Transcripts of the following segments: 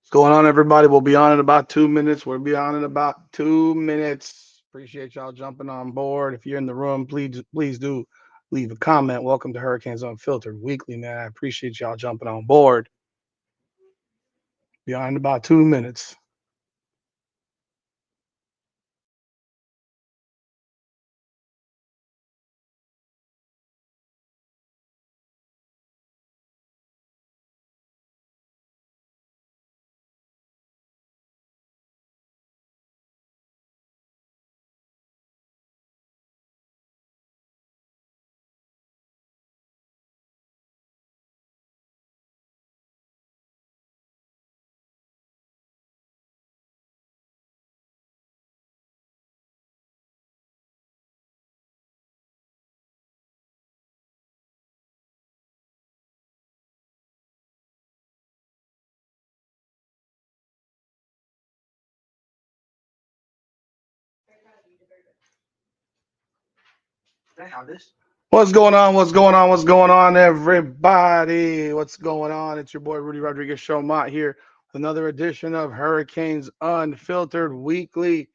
What's going on, everybody? We'll be on in about 2 minutes. We'll be on in about 2 minutes. Appreciate y'all jumping on board. If you're in the room, please do leave a comment. Welcome to Hurricanes Unfiltered Weekly, man. I appreciate y'all jumping on board. Be on in about 2 minutes. What's going on? What's going on? What's going on, everybody? What's going on? It's your boy Rudy Rodriguez Show Mott here with another edition of Hurricanes Unfiltered Weekly,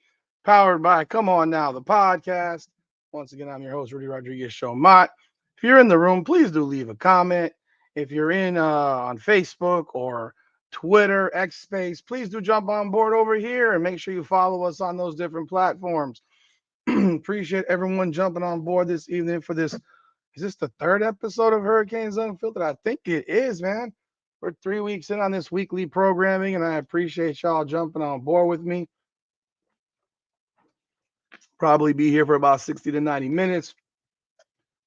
powered by Come On Now, the podcast. Once again, I'm your host, Rudy Rodriguez Show Mott. If you're in the room, please do leave a comment. If you're in on Facebook or Twitter, X Space, please do jump on board over here and make sure you follow us on those different platforms. Appreciate everyone jumping on board this evening for this. Is this the third episode of Hurricanes Unfiltered? I think it is, man. We're 3 weeks in on this weekly programming, and I appreciate y'all jumping on board with me. Probably be here for about 60 to 90 minutes,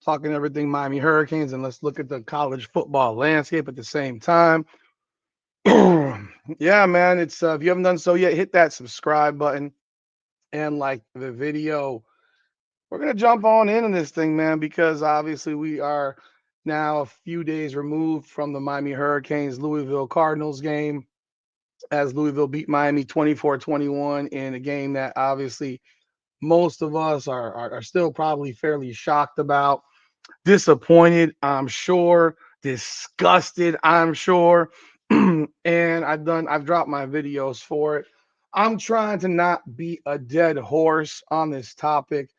talking everything Miami Hurricanes, and let's look at the college football landscape at the same time. Yeah, man. It's if you haven't done so yet, hit that subscribe button and like the video. We're gonna jump on in this thing, man, because obviously we are now a few days removed from the Miami Hurricanes Louisville Cardinals game, as Louisville beat Miami 24-21 in a game that obviously most of us are still probably fairly shocked about, disappointed, I'm sure, disgusted, I'm sure. And I've dropped my videos for it. I'm trying to not be a dead horse on this topic,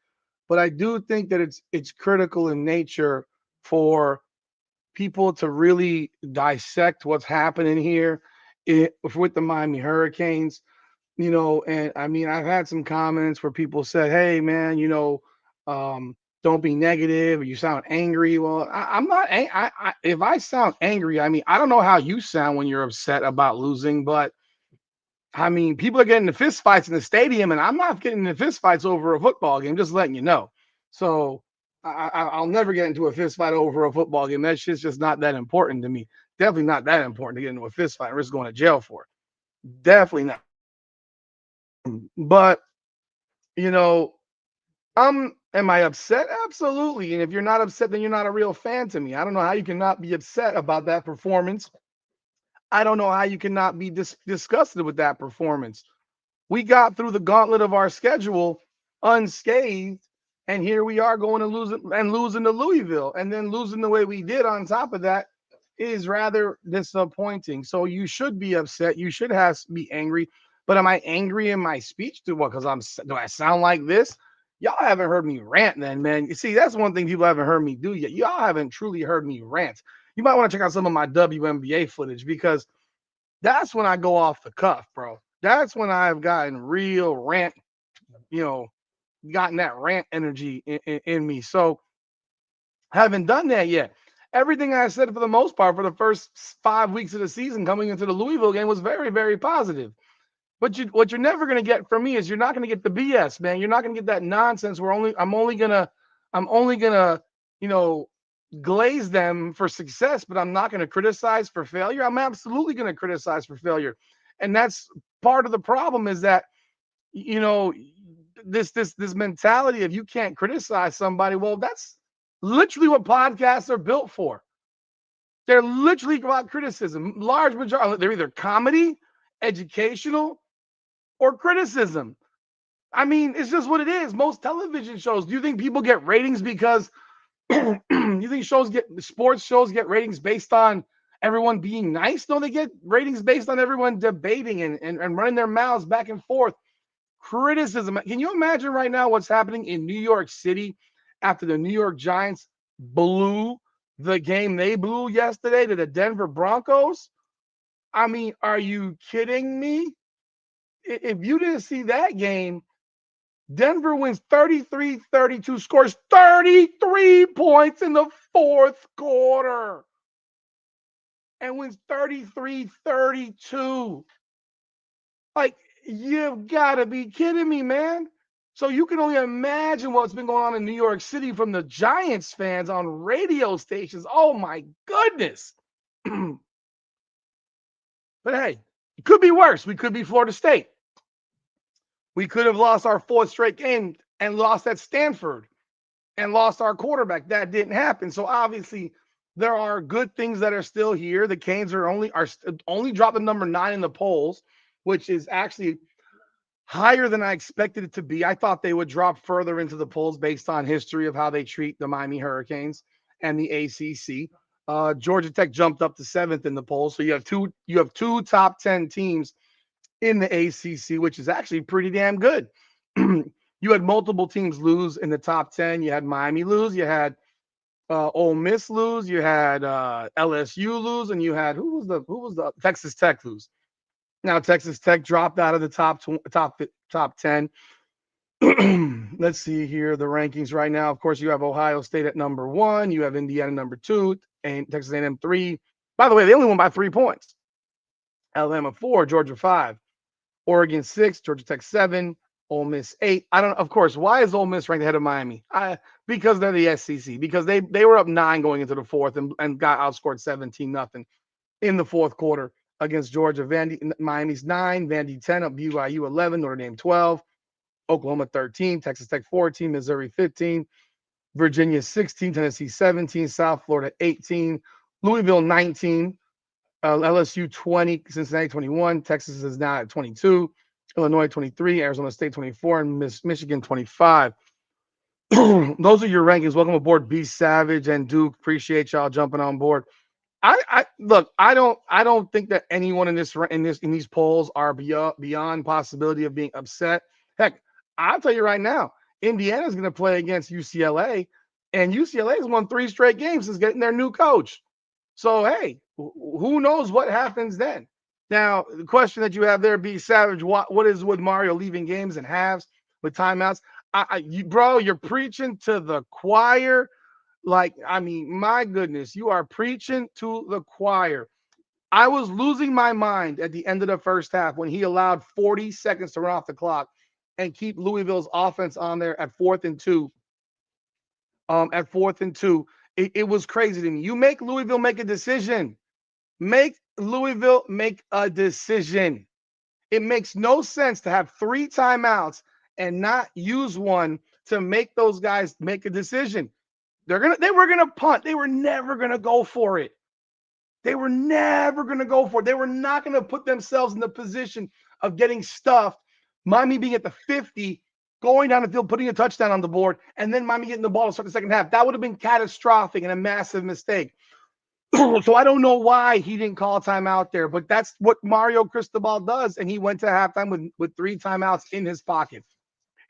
but I do think that it's critical in nature for people to really dissect what's happening here with the Miami Hurricanes. And I mean, I've had some comments where people said, "Hey, man, don't be negative. Or you sound angry." Well, I'm not. If I sound angry, I mean, I don't know how you sound when you're upset about losing, but I mean, people are getting into fist fights in the stadium, and I'm not getting into fist fights over a football game. Just letting you know. So I'll never get into a fist fight over a football game. That shit's just not that important to me. Definitely not that important to get into a fist fight and risk going to jail for. Definitely not. But you know, am I upset? Absolutely. And if you're not upset, then you're not a real fan to me. I don't know how you cannot be upset about that performance. I don't know how you cannot be disgusted with that performance. We got through the gauntlet of our schedule unscathed, and here we are going to losing to Louisville, and then losing the way we did on top of that is rather disappointing. So you should be upset. You should be angry. But am I angry in my speech? Do what? Because do I sound like this? Y'all haven't heard me rant then, man. You see, that's one thing people haven't heard me do yet. Y'all haven't truly heard me rant. You might want to check out some of my WNBA footage because that's when I go off the cuff, bro. That's when I've gotten real rant, you know, gotten that rant energy in me. So haven't done that yet. Everything I said for the most part for the first 5 weeks of the season coming into the Louisville game was very, very positive. But what you're never gonna get from me is you're not gonna get the BS, man. You're not gonna get that nonsense. I'm only gonna, you know, glaze them for success, but I'm not gonna criticize for failure. I'm absolutely gonna criticize for failure. And that's part of the problem is that, you know, this mentality of you can't criticize somebody. Well, that's literally what podcasts are built for. They're literally about criticism. Large majority, they're either comedy, educational, or criticism. I mean, it's just what it is. Most television shows. Do you think people get ratings because you think sports shows get ratings based on everyone being nice? No, they get ratings based on everyone debating and running their mouths back and forth. Criticism. Can you imagine right now what's happening in New York City after the New York Giants blew the game they blew yesterday to the Denver Broncos? I mean, are you kidding me? If you didn't see that game, Denver wins 33-32, scores 33 points in the fourth quarter, and wins 33-32. Like, you've got to be kidding me, man. So you can only imagine what's been going on in New York City from the Giants fans on radio stations. Oh my goodness. But hey, it could be worse. We could be Florida State. We could have lost our fourth straight game and lost at Stanford and lost our quarterback. That didn't happen. So obviously, there are good things that are still here. The Canes are only dropping number 9 in the polls, which is actually higher than I expected it to be. I thought they would drop further into the polls based on history of how they treat the Miami Hurricanes and the ACC. Georgia Tech jumped up to 7th in the polls, so you have two top 10 teams in the ACC, which is actually pretty damn good. You had multiple teams lose in the top 10. You had Miami lose, you had Ole Miss lose, you had LSU lose, and you had who was the Texas Tech lose. Now Texas Tech dropped out of the top 10. Let's see here the rankings right now. Of course, you have Ohio State at number 1, you have Indiana number 2, and Texas A&M 3. By the way, they only won by 3 points. Alabama 4, Georgia 5, Oregon 6, Georgia Tech 7, Ole Miss 8. I don't. Of course, why is Ole Miss ranked ahead of Miami? Because they're the SEC. Because they were up 9 going into the fourth and got outscored 17-0 in the fourth quarter against Georgia. Miami's 9, Vandy 10, up BYU 11, Notre Dame 12, Oklahoma 13, Texas Tech 14, Missouri 15, Virginia 16, Tennessee 17, South Florida 18, Louisville 19, LSU 20, Cincinnati 21, Texas is now at 22, Illinois 23, Arizona State 24, and Michigan 25. Those are your rankings. Welcome aboard, B Savage and Duke. Appreciate y'all jumping on board. I look. I don't think that anyone in these polls are beyond possibility of being upset. Heck, I'll tell you right now, Indiana's going to play against UCLA, and UCLA has won 3 straight games since getting their new coach. So hey, who knows what happens then? Now, the question that you have there, B Savage, what is with Mario leaving games in halves with timeouts? Bro, you're preaching to the choir. Like, I mean, my goodness, you are preaching to the choir. I was losing my mind at the end of the first half when he allowed 40 seconds to run off the clock and keep Louisville's offense on there at 4th and 2. It was crazy to me. You make Louisville make a decision. Make Louisville make a decision. It makes no sense to have 3 timeouts and not use one to make those guys make a decision. They were gonna punt. They were never gonna go for it. They were never gonna go for it. They were not gonna put themselves in the position of getting stuffed. Miami being at the 50, going down the field, putting a touchdown on the board, and then Miami getting the ball to start the second half. That would have been catastrophic and a massive mistake. So I don't know why he didn't call a timeout there, but that's what Mario Cristobal does. And he went to halftime with 3 timeouts in his pocket.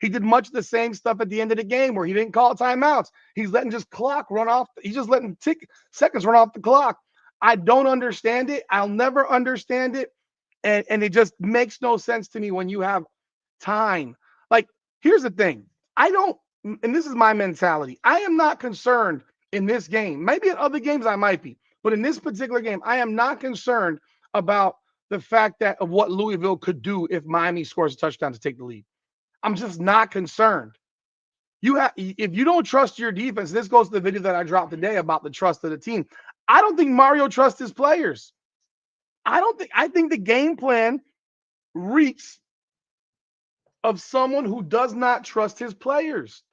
He did much of the same stuff at the end of the game where he didn't call timeouts. He's letting just clock run off. He's just letting seconds run off the clock. I don't understand it. I'll never understand it. And it just makes no sense to me when you have time. Like, here's the thing. And this is my mentality. I am not concerned in this game. Maybe in other games I might be. But in this particular game, I am not concerned about the fact of what Louisville could do if Miami scores a touchdown to take the lead. I'm just not concerned. If you don't trust your defense, this goes to the video that I dropped today about the trust of the team. I don't think Mario trusts his players. I think the game plan reeks of someone who does not trust his players.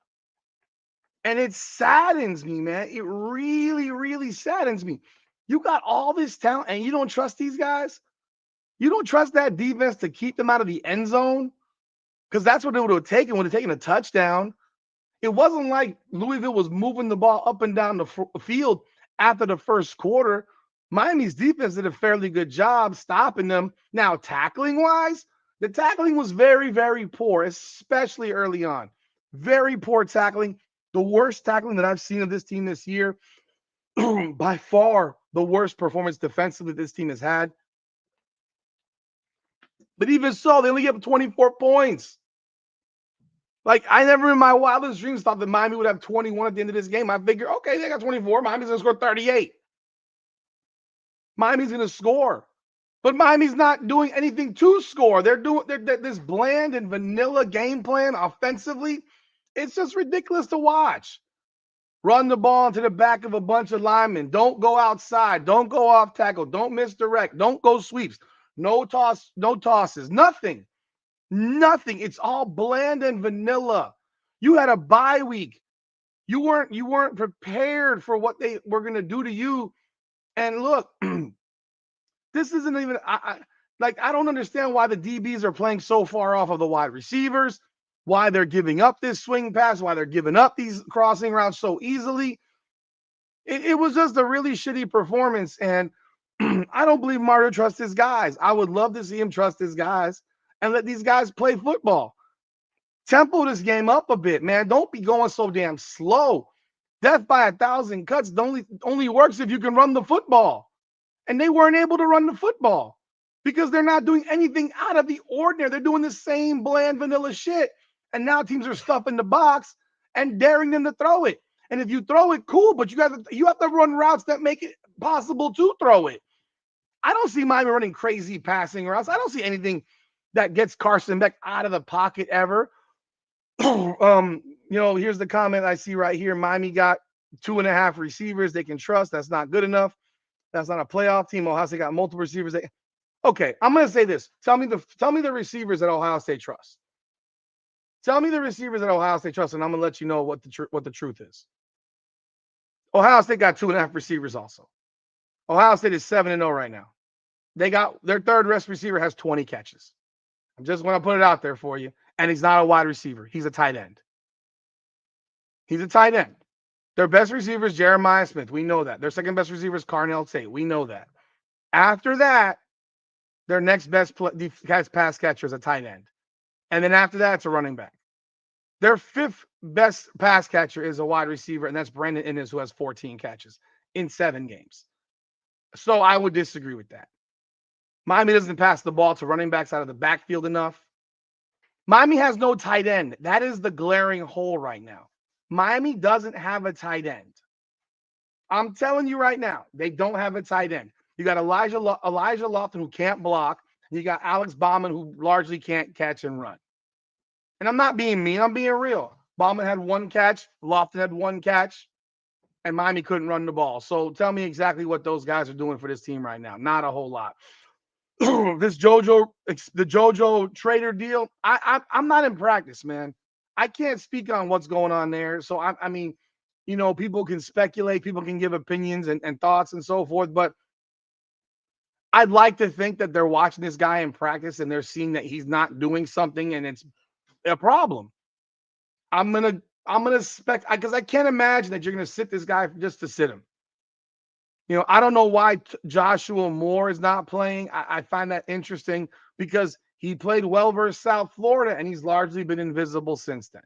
And it saddens me, man. It really, really saddens me. You got all this talent and you don't trust these guys? You don't trust that defense to keep them out of the end zone? Because that's what it would have taken. Would have taken a touchdown. It wasn't like Louisville was moving the ball up and down the field after the first quarter. Miami's defense did a fairly good job stopping them. Now, tackling wise, the tackling was very, very poor, especially early on. Very poor tackling. The worst tackling that I've seen of this team this year. By far the worst performance defensively this team has had. But even so, they only gave up 24 points. Like, I never in my wildest dreams thought that Miami would have 21 at the end of this game. I figured, okay, they got 24. Miami's going to score 38. Miami's going to score. But Miami's not doing anything to score. They're this bland and vanilla game plan offensively. It's just ridiculous to watch. Run the ball into the back of a bunch of linemen. Don't go outside. Don't go off tackle. Don't misdirect. Don't go sweeps. No tosses. Nothing. It's all bland and vanilla. You had a bye week. You weren't prepared for what they were going to do to you. And look, this isn't even I don't understand why the DBs are playing so far off of the wide receivers, why they're giving up this swing pass, why they're giving up these crossing routes so easily. It was just a really shitty performance, and I don't believe Mario trusts his guys. I would love to see him trust his guys and let these guys play football. Tempo this game up a bit, man. Don't be going so damn slow. Death by 1,000 cuts only works if you can run the football. And they weren't able to run the football because they're not doing anything out of the ordinary. They're doing the same bland vanilla shit. And now teams are stuffing the box and daring them to throw it. And if you throw it, cool, but you have to run routes that make it possible to throw it. I don't see Miami running crazy passing routes. I don't see anything that gets Carson Beck out of the pocket ever. Here's the comment I see right here. Miami got 2.5 receivers they can trust. That's not good enough. That's not a playoff team. Ohio State got multiple receivers. Okay, I'm going to say this. Tell me the receivers that Ohio State trusts. Tell me the receivers that Ohio State trusts, and I'm going to let you know what the truth is. Ohio State got 2.5 receivers also. Ohio State is 7-0 right now. They got their third best receiver has 20 catches. I just want to put it out there for you. And he's not a wide receiver. He's a tight end. Their best receiver is Jeremiah Smith. We know that. Their second best receiver is Carnell Tate. We know that. After that, their next best pass catcher is a tight end. And then after that, it's a running back. Their fifth best pass catcher is a wide receiver, and that's Brandon Innes, who has 14 catches in 7 games. So I would disagree with that. Miami doesn't pass the ball to running backs out of the backfield enough. Miami has no tight end. That is the glaring hole right now. Miami doesn't have a tight end. I'm telling you right now, they don't have a tight end. You got Elijah Lofton, who can't block. You got Alex Bauman, who largely can't catch and run. And I'm not being mean. I'm being real. Bauman had 1 catch. Lofton had 1 catch. And Miami couldn't run the ball. So tell me exactly what those guys are doing for this team right now. Not a whole lot. The JoJo Trader deal, I'm not in practice, man. I can't speak on what's going on there. So, I mean, people can speculate, people can give opinions and thoughts and so forth. But I'd like to think that they're watching this guy in practice and they're seeing that he's not doing something and it's a problem. I'm going to spec because I can't imagine that you're going to sit this guy just to sit him. I don't know why Joshua Moore is not playing. I find that interesting because he played well versus South Florida, and he's largely been invisible since then.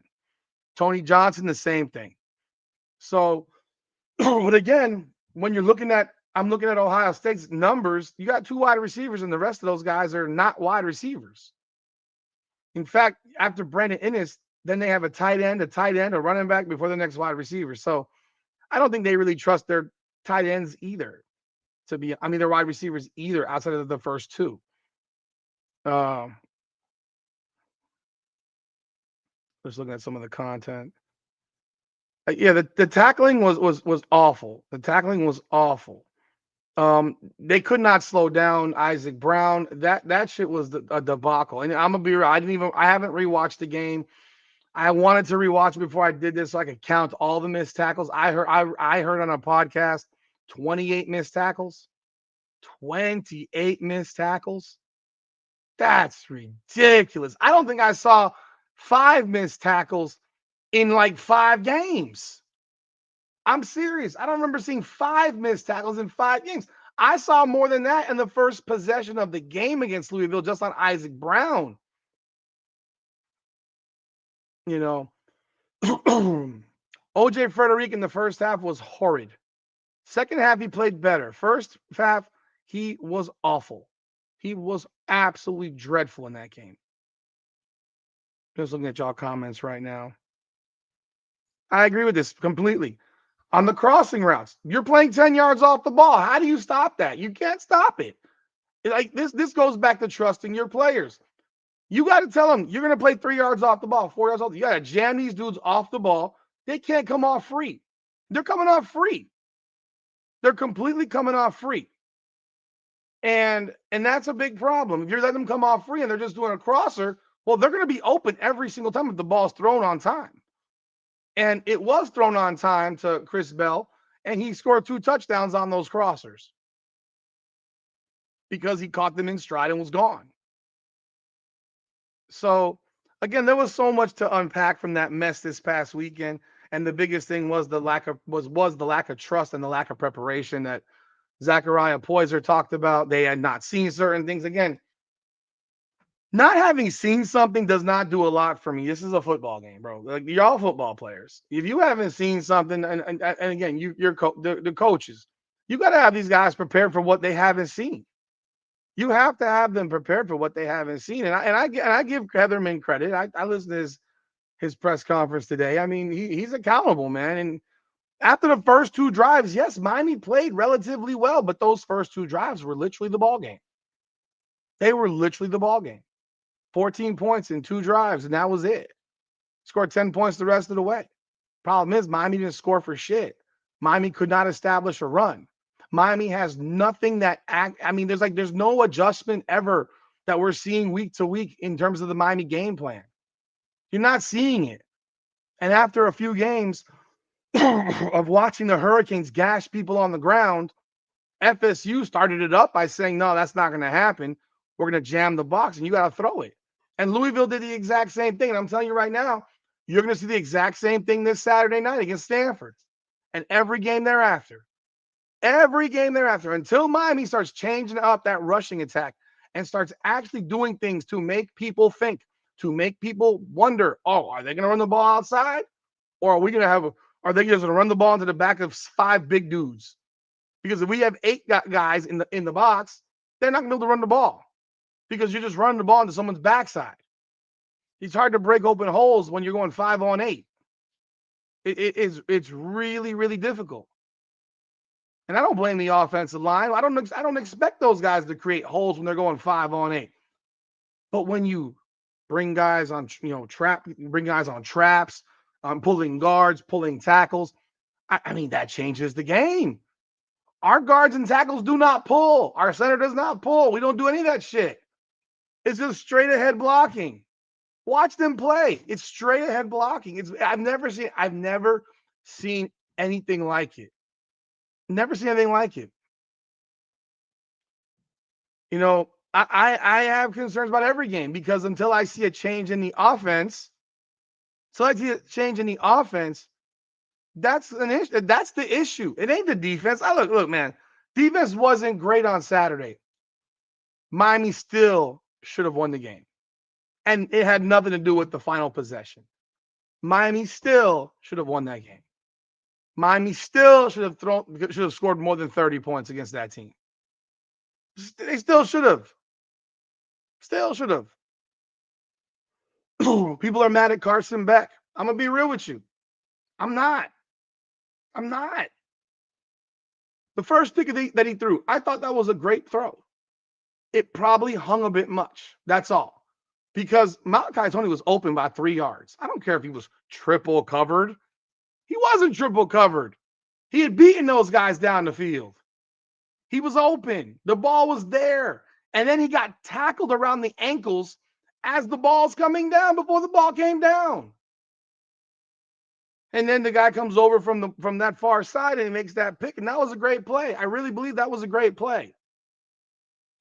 Tony Johnson, the same thing. So, but again, when I'm looking at Ohio State's numbers, you got 2 wide receivers, and the rest of those guys are not wide receivers. In fact, after Brandon Innes, then they have a tight end, a running back before the next wide receiver. So I don't think they really trust their tight ends either. They're wide receivers either outside of the first 2. Just looking at some of the content. The tackling was awful. The tackling was awful. They could not slow down Isaac Brown. That shit was a debacle. And I'm gonna be real. I haven't rewatched the game. I wanted to rewatch it before I did this so I could count all the missed tackles. I heard on a podcast 28 missed tackles. 28 missed tackles. That's ridiculous. I don't think I saw 5 missed tackles in like 5 games. I'm serious. I don't remember seeing 5 missed tackles in 5 games. I saw more than that in the first possession of the game against Louisville, just on Isaac Brown. You know, OJ Frederick in the first half was horrid. Second half, he played better. First half, he was awful. He was absolutely dreadful in that game. Just looking at y'all comments right now. I agree with this completely. On the crossing routes, you're playing 10 yards off the ball. How do you stop that? You can't stop it. Like this goes back to trusting your players. You got to tell them you're going to play 3 yards off the ball, 4 yards off. You got to jam these dudes off the ball. They can't come off free. They're coming off free. They're completely coming off free. And that's a big problem. If you're letting them come off free and they're just doing a crosser, well, they're going to be open every single time if the ball's thrown on time. And it was thrown on time to Chris Bell, and he scored 2 touchdowns on those crossers because he caught them in stride and was gone. So, again, there was so much to unpack from that mess this past weekend, and the biggest thing was the lack of trust and the lack of preparation that Zachariah Poyser talked about. They had not seen certain things. Again, not having seen something does not do a lot for me. This is a football game, bro. Like, you're all football players. If you haven't seen something, and again, you're the coaches, you got to have these guys prepared for what they haven't seen. You have to have them prepared for what they haven't seen. And I give Heatherman credit. I listened to his press conference today. I mean, he's accountable, man. And after the first 2 drives, yes, Miami played relatively well, but those first 2 drives were literally the ball game. They were literally the ball game. 14 points in 2 drives, and that was it. Scored 10 points the rest of the way. Problem is, Miami didn't score for shit. Miami could not establish a run. Miami has nothing there's no adjustment ever that we're seeing week to week in terms of the Miami game plan. You're not seeing it. And after a few games of watching the Hurricanes gash people on the ground, FSU started it up by saying, no, that's not going to happen. We're going to jam the box, and you got to throw it. And Louisville did the exact same thing. And I'm telling you right now, you're going to see the exact same thing this Saturday night against Stanford. And every game thereafter, until Miami starts changing up that rushing attack and starts actually doing things to make people think, to make people wonder, oh, are they going to run the ball outside? Or are they just going to run the ball into the back of 5 big dudes? Because if we have 8 guys in the box, they're not going to be able to run the ball because you're just running the ball into someone's backside. It's hard to break open holes when you're going 5-on-8. It's really, really difficult. And I don't blame the offensive line. I don't expect those guys to create holes when they're going 5-on-8. But when you bring guys on, traps, pulling guards, pulling tackles, I mean, that changes the game. Our guards and tackles do not pull. Our center does not pull. We don't do any of that shit. It's just straight ahead blocking. Watch them play. It's straight ahead blocking. I've never seen anything like it. Never seen anything like it. I have concerns about every game because until I see a change in the offense, that's an issue. That's the issue. It ain't the defense. Look, man. Defense wasn't great on Saturday. Miami still should have won the game. And it had nothing to do with the final possession. Miami still should have won that game. Miami still should have scored more than 30 points against that team. They still should have. People are mad at Carson Beck. I'm going to be real with you. I'm not. The first pick that he threw, I thought that was a great throw. It probably hung a bit much. That's all. Because Malachi Tony was open by 3 yards. I don't care if he was triple covered. He wasn't triple covered. He had beaten those guys down the field. He was open. The ball was there. And then he got tackled around the ankles as the ball's coming down before the ball came down. And then the guy comes over from that far side and he makes that pick. And that was a great play. I really believe that was a great play.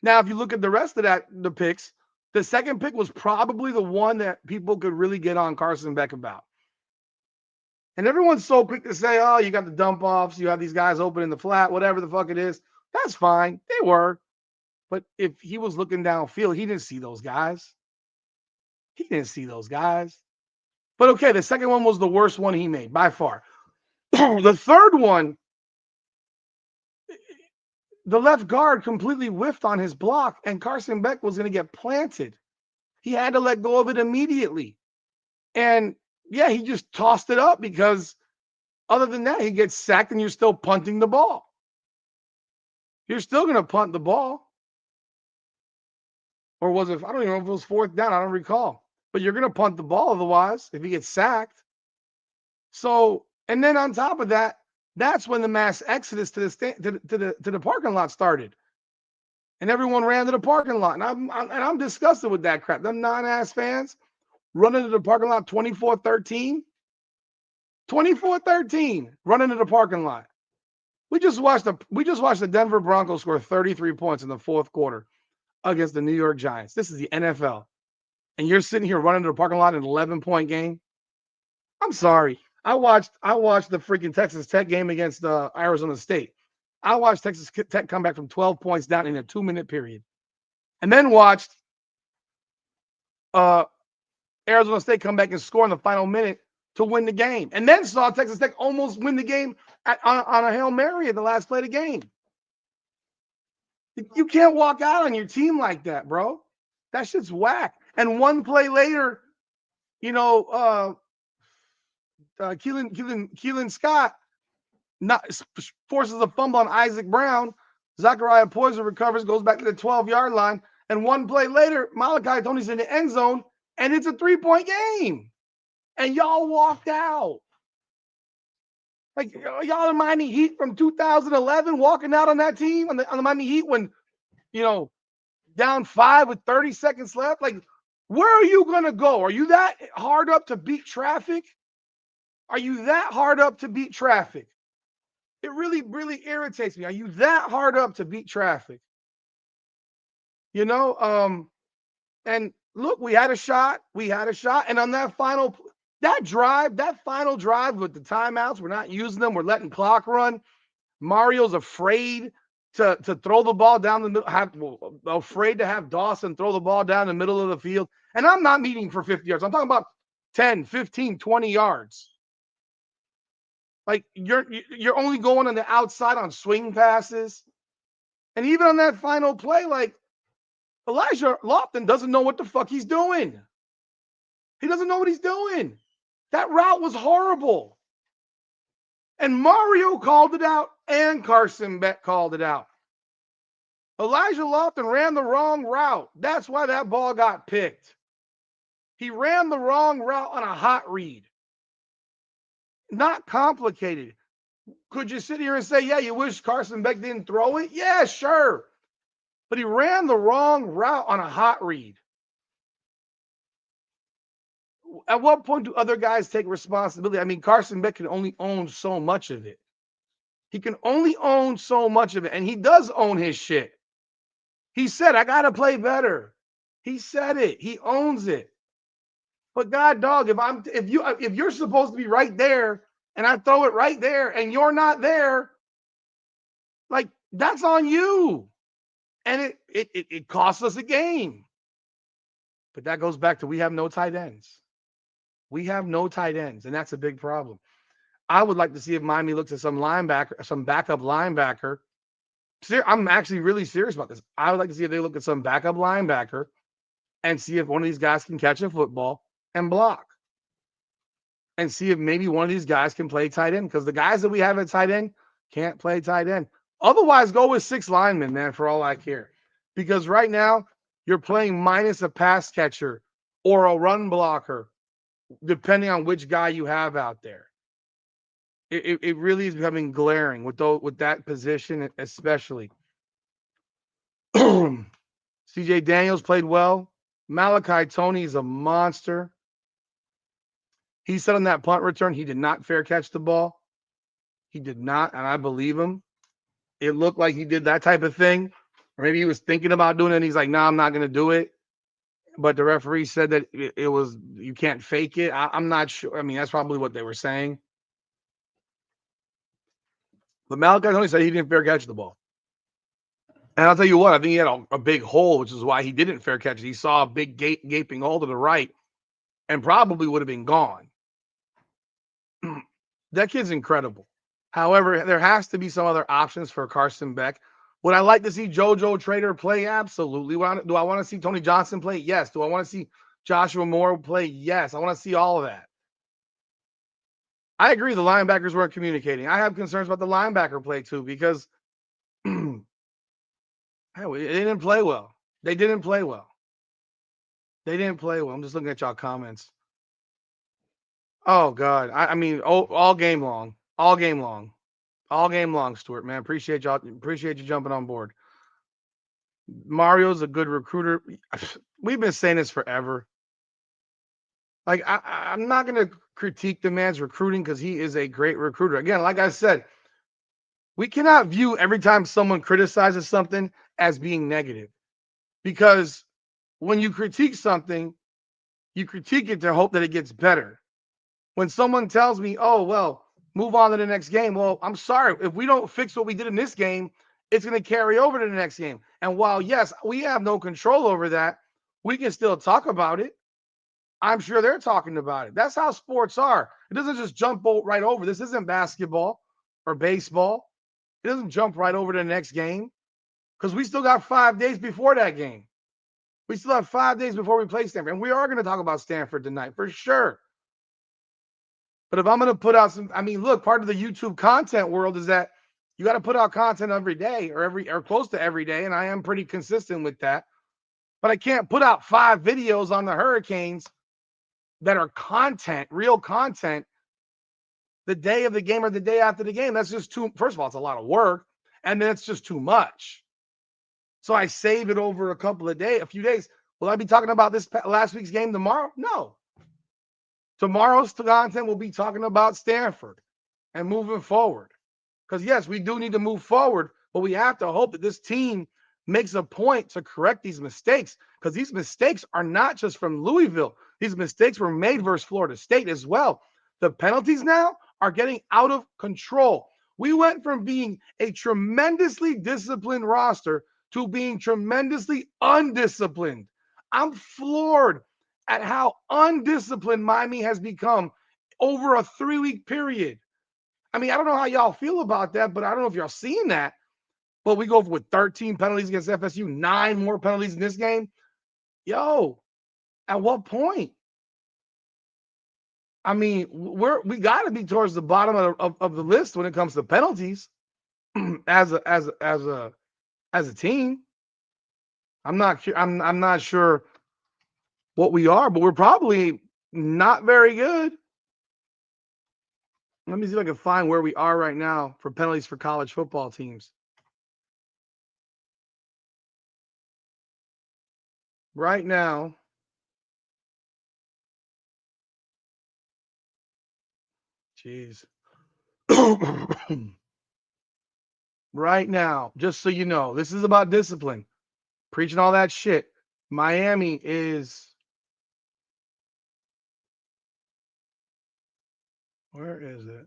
Now, if you look at the rest of the picks, the second pick was probably the one that people could really get on Carson Beck about. And everyone's so quick to say, oh, you got the dump offs, you have these guys open in the flat, whatever the fuck it is. That's fine. They were. But if he was looking downfield, he didn't see those guys. He didn't see those guys. But okay, the second one was the worst one he made by far. The third one, the left guard completely whiffed on his block, and Carson Beck was going to get planted. He had to let go of it immediately. And yeah, he just tossed it up because other than that, he gets sacked and you're still punting the ball. You're still going to punt the ball. Or was it, I don't even know if it was fourth down. I don't recall. But you're going to punt the ball otherwise if he gets sacked. So, and then on top of that, that's when the mass exodus to the parking lot started. And everyone ran to the parking lot. And I'm disgusted with that crap. Them non-ass fans running to the parking lot 24-13. 24-13 running to the parking lot. We just watched the Denver Broncos score 33 points in the fourth quarter against the New York Giants. This is the NFL. And you're sitting here running to the parking lot in an 11-point game. I'm sorry. I watched the freaking Texas Tech game against Arizona State. I watched Texas Tech come back from 12 points down in a 2-minute period. And then watched Arizona State come back and score in the final minute to win the game. And then saw Texas Tech almost win the game on a Hail Mary at the last play of the game. You can't walk out on your team like that, bro. That shit's whack. And one play later, Keelan Scott forces a fumble on Isaac Brown. Zachariah Poison recovers, goes back to the 12-yard line. And one play later, Malachi Tony's in the end zone, and it's a 3-point game. And y'all walked out. Like, y'all the Miami Heat from 2011 walking out on that team, on the Miami Heat when, down 5 with 30 seconds left. Like, where are you going to go? Are you that hard up to beat traffic? Are you that hard up to beat traffic? It really, really irritates me. Are you that hard up to beat traffic? And look, we had a shot. And on that final drive with the timeouts, we're not using them. We're letting clock run. Mario's afraid to throw the ball down the middle, afraid to have Dawson throw the ball down the middle of the field. And I'm not meaning for 50 yards. I'm talking about 10, 15, 20 yards. Like you're only going on the outside on swing passes. And even on that final play, like Elijah Lofton doesn't know what the fuck he's doing. He doesn't know what he's doing. That route was horrible. And Mario called it out and Carson Beck called it out. Elijah Lofton ran the wrong route. That's why that ball got picked. He ran the wrong route on a hot read. Not complicated. Could you sit here and say, yeah, you wish Carson Beck didn't throw it? Yeah, sure. But he ran the wrong route on a hot read. At what point do other guys take responsibility? I mean, Carson Beck can only own so much of it. He can only own so much of it. And he does own his shit. He said, I got to play better. He said it. He owns it. But God, dog, if you're supposed to be right there and I throw it right there and you're not there, like that's on you. And it costs us a game. But that goes back to we have no tight ends. We have no tight ends, and that's a big problem. I would like to see if Miami looks at some backup linebacker. I'm actually really serious about this. I would like to see if they look at some backup linebacker and see if one of these guys can catch a football and block. And see if maybe one of these guys can play tight end, because the guys that we have at tight end can't play tight end. Otherwise, go with 6 linemen, man, for all I care. Because right now, you're playing minus a pass catcher or a run blocker, depending on which guy you have out there. It really is becoming glaring with that position, especially. CJ Daniels played well. Malachi Tony is a monster. He said on that punt return he did not fair catch the ball. He did not, and I believe him. It looked like he did that type of thing. Or maybe he was thinking about doing it, and he's like, I'm not going to do it. But the referee said that it was, you can't fake it. I'm not sure. I mean, that's probably what they were saying. But Malachi Tony said he didn't fair catch the ball. And I'll tell you what, I think he had a big hole, which is why he didn't fair catch it. He saw a big gaping hole to the right and probably would have been gone. That kid's incredible. However, there has to be some other options for Carson Beck. Would I like to see JoJo Trader play? Absolutely. Do I want to see Tony Johnson play? Yes. Do I want to see Joshua Moore play? Yes. I want to see all of that. I agree the linebackers weren't communicating. I have concerns about the linebacker play too because they didn't play well. They didn't play well. They didn't play well. I'm just looking at y'all comments. Oh God. I mean, all game long. All game long. All game long, Stuart, man. Appreciate y'all. Appreciate you jumping on board. Mario's a good recruiter. We've been saying this forever. Like, I'm not going to critique the man's recruiting because he is a great recruiter. Again, like I said, we cannot view every time someone criticizes something as being negative because when you critique something, you critique it to hope that it gets better. When someone tells me, oh, well, move on to the next game, well, I'm sorry. If we don't fix what we did in this game, it's going to carry over to the next game. And while, yes, we have no control over that, we can still talk about it. I'm sure they're talking about it. That's how sports are. It doesn't just jump right over. This isn't basketball or baseball. It doesn't jump right over to the next game because we still got 5 days before that game. We still have 5 days before we play Stanford. And we are going to talk about Stanford tonight for sure. But if I'm going to put out look, part of the YouTube content world is that you got to put out content every day or close to every day. And I am pretty consistent with that. But I can't put out 5 videos on the Hurricanes that are content, real content, the day of the game or the day after the game. That's just first of all, it's a lot of work. And then it's just too much. So I save it over a few days. Will I be talking about this last week's game tomorrow? No. Tomorrow's content will be talking about Stanford and moving forward. Because, yes, we do need to move forward, but we have to hope that this team makes a point to correct these mistakes because these mistakes are not just from Louisville. These mistakes were made versus Florida State as well. The penalties now are getting out of control. We went from being a tremendously disciplined roster to being tremendously undisciplined. I'm floored at how undisciplined Miami has become over a 3-week period. I mean, I don't know how y'all feel about that, but I don't know if y'all seen that. But we go with 13 penalties against FSU, 9 more penalties in this game. Yo, at what point? I mean, we got to be towards the bottom of the list when it comes to penalties as a team. I'm not sure what we are, but we're probably not very good. Let me see if I can find where we are right now for penalties for college football teams. Right now, jeez. Right now, just so you know, this is about discipline. Preaching all that shit. Miami is. Where is it?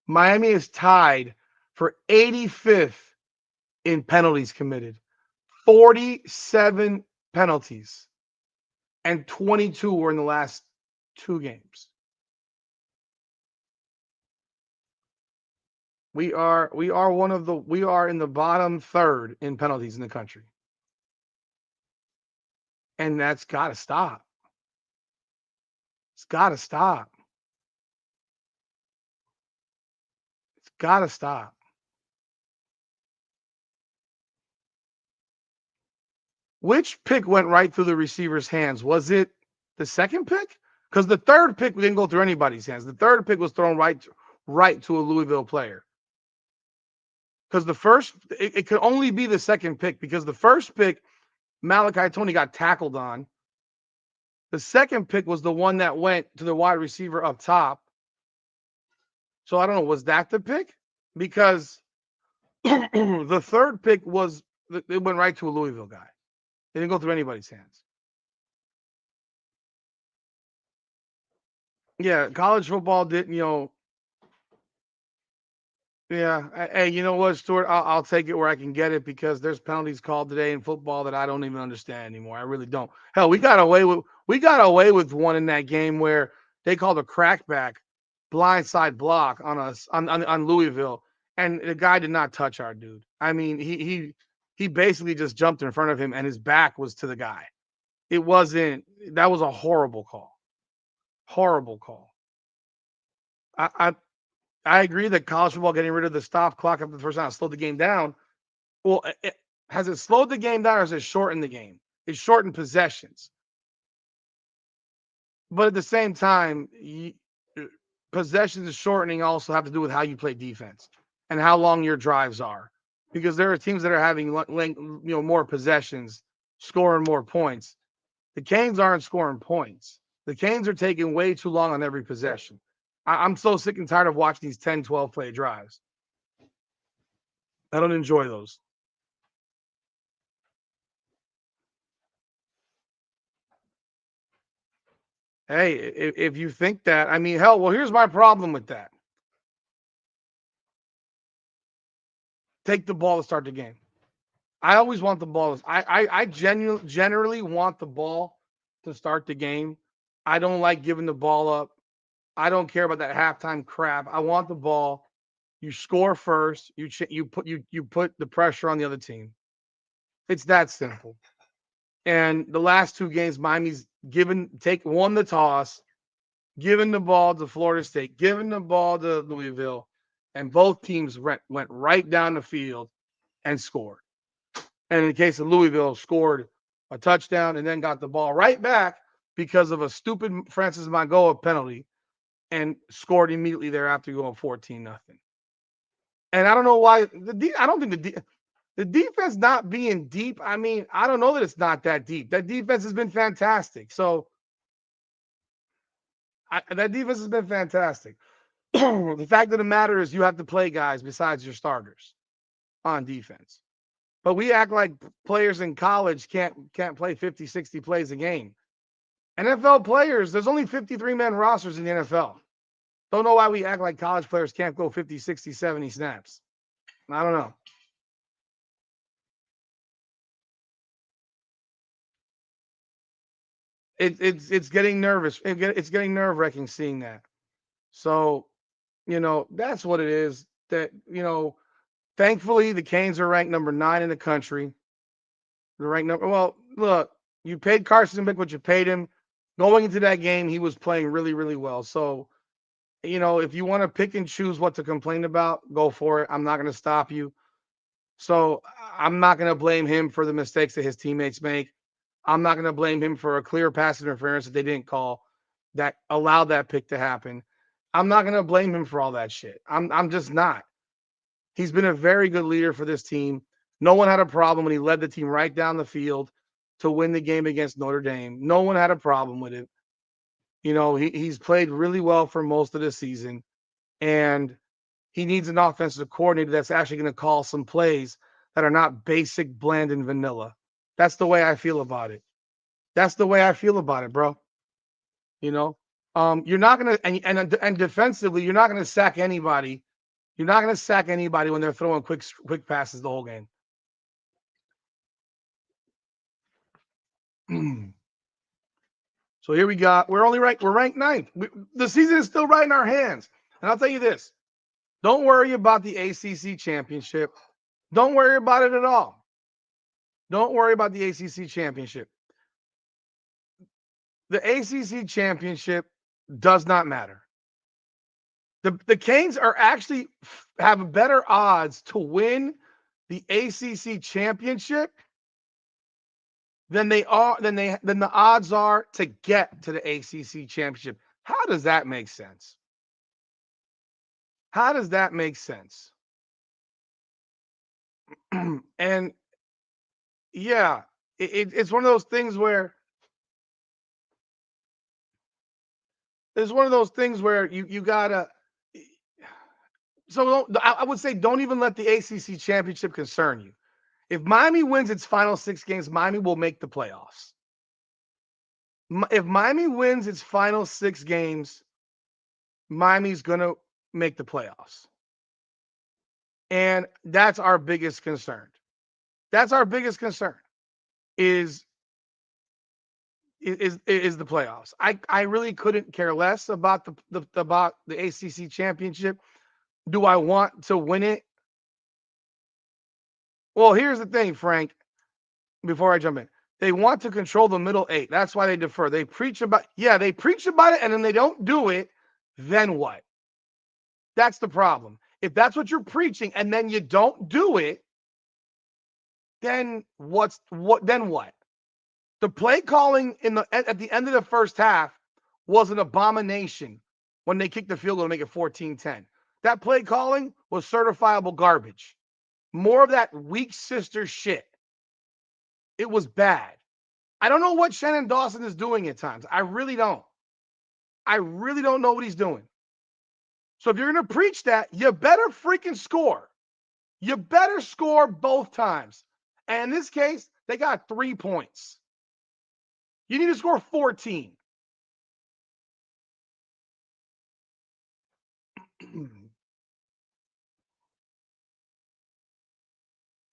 Miami is tied for 85th in penalties committed. 47 penalties. And 22 were in the last 2 games. We are in the bottom third in penalties in the country. And that's got to stop. It's got to stop. It's got to stop. Which pick went right through the receiver's hands? Was it the second pick? Because the third pick didn't go through anybody's hands. The third pick was thrown right to a Louisville player. Because the first, it could only be the second pick because the first pick, Malachi Tony got tackled on. The second pick was the one that went to the wide receiver up top. So I don't know, was that the pick? Because the third pick it went right to a Louisville guy. It didn't go through anybody's hands. Yeah, college football didn't, Yeah. Hey, you know what, Stuart? I'll take it where I can get it because there's penalties called today in football that I don't even understand anymore. I really don't. Hell, we got away with one in that game where they called a crackback blindside block on us on Louisville, and the guy did not touch our dude. I mean, he basically just jumped in front of him, and his back was to the guy. It wasn't. That was a horrible call. Horrible call. I I, I agree that college football getting rid of the stop clock after the first down slowed the game down. Well, has it slowed the game down or has it shortened the game? It shortened possessions. But at the same time, uh, possessions shortening also have to do with how you play defense and how long your drives are. Because there are teams that are having more possessions, scoring more points. The Canes aren't scoring points. The Canes are taking way too long on every possession. I'm so sick and tired of watching these 10, 12 play drives. I don't enjoy those. Hey, if you think that, I mean, hell, well, here's my problem with that. Take the ball to start the game. I always want the ball. I generally want the ball to start the game. I don't like giving the ball up. I don't care about that halftime crap. I want the ball. You score first. You put the pressure on the other team. It's that simple. And the last two games, Miami's won the toss, given the ball to Florida State, given the ball to Louisville, and both teams went right down the field and scored. And in the case of Louisville, scored a touchdown and then got the ball right back because of a stupid Francis Magoa penalty and scored immediately thereafter going 14 nothing. And I don't know why I don't think the defense not being deep. I mean, I don't know that it's not that deep. That defense has been fantastic. So that defense has been fantastic. The fact of the matter is you have to play guys besides your starters on defense. But we act like players in college can't play 50, 60 plays a game. NFL players, there's only 53 man rosters in the NFL. Don't know why we act like college players can't go 50, 60, 70 snaps. I don't know. It's getting nervous. It's getting nerve wracking seeing that. So, that's what it is. That, thankfully the Canes are ranked number 9 in the country. They're ranked number well, look, you paid Carson Beck what you paid him. Going into that game, he was playing really, really well. So, if you want to pick and choose what to complain about, go for it. I'm not going to stop you. So I'm not going to blame him for the mistakes that his teammates make. I'm not going to blame him for a clear pass interference that they didn't call that allowed that pick to happen. I'm not going to blame him for all that shit. I'm just not. He's been a very good leader for this team. No one had a problem when he led the team right down the field to win the game against Notre Dame. No one had a problem with it. He's played really well for most of the season, and he needs an offensive coordinator that's actually going to call some plays that are not basic, bland, and vanilla. That's the way I feel about it. That's the way I feel about it, bro. You know, you're not gonna and defensively, you're not gonna sack anybody. You're not gonna sack anybody when they're throwing quick passes the whole game. So here we got. We're ranked ninth. The season is still right in our hands. And I'll tell you this: don't worry about the ACC championship. Don't worry about it at all. Don't worry about the ACC championship. The ACC championship does not matter. The Canes are actually have better odds to win the ACC championship than the odds are to get to the ACC championship. How does that make sense? How does that make sense? And yeah, it's one of those things where you gotta. So I would say don't even let the ACC championship concern you. If Miami wins its final 6 games, Miami will make the playoffs. If Miami wins its final 6 games, Miami's gonna make the playoffs. And that's our biggest concern. That's our biggest concern is is the playoffs. I really couldn't care less about the ACC championship. Do I want to win it? Well, here's the thing, Frank. Before I jump in, they want to control the middle eight. That's why they defer. They preach about they preach about it, and then they don't do it. Then what? That's the problem. If that's what you're preaching, and then you don't do it, then what? Then what? The play calling at the end of the first half was an abomination when they kicked the field goal to make it 14-10. That play calling was certifiable garbage. More of that weak sister shit. It was bad. I don't know what Shannon Dawson is doing at times. I really don't. I really don't know what he's doing. So if you're going to preach that, you better freaking score. You better score both times. And in this case, they got 3 points. You need to score 14.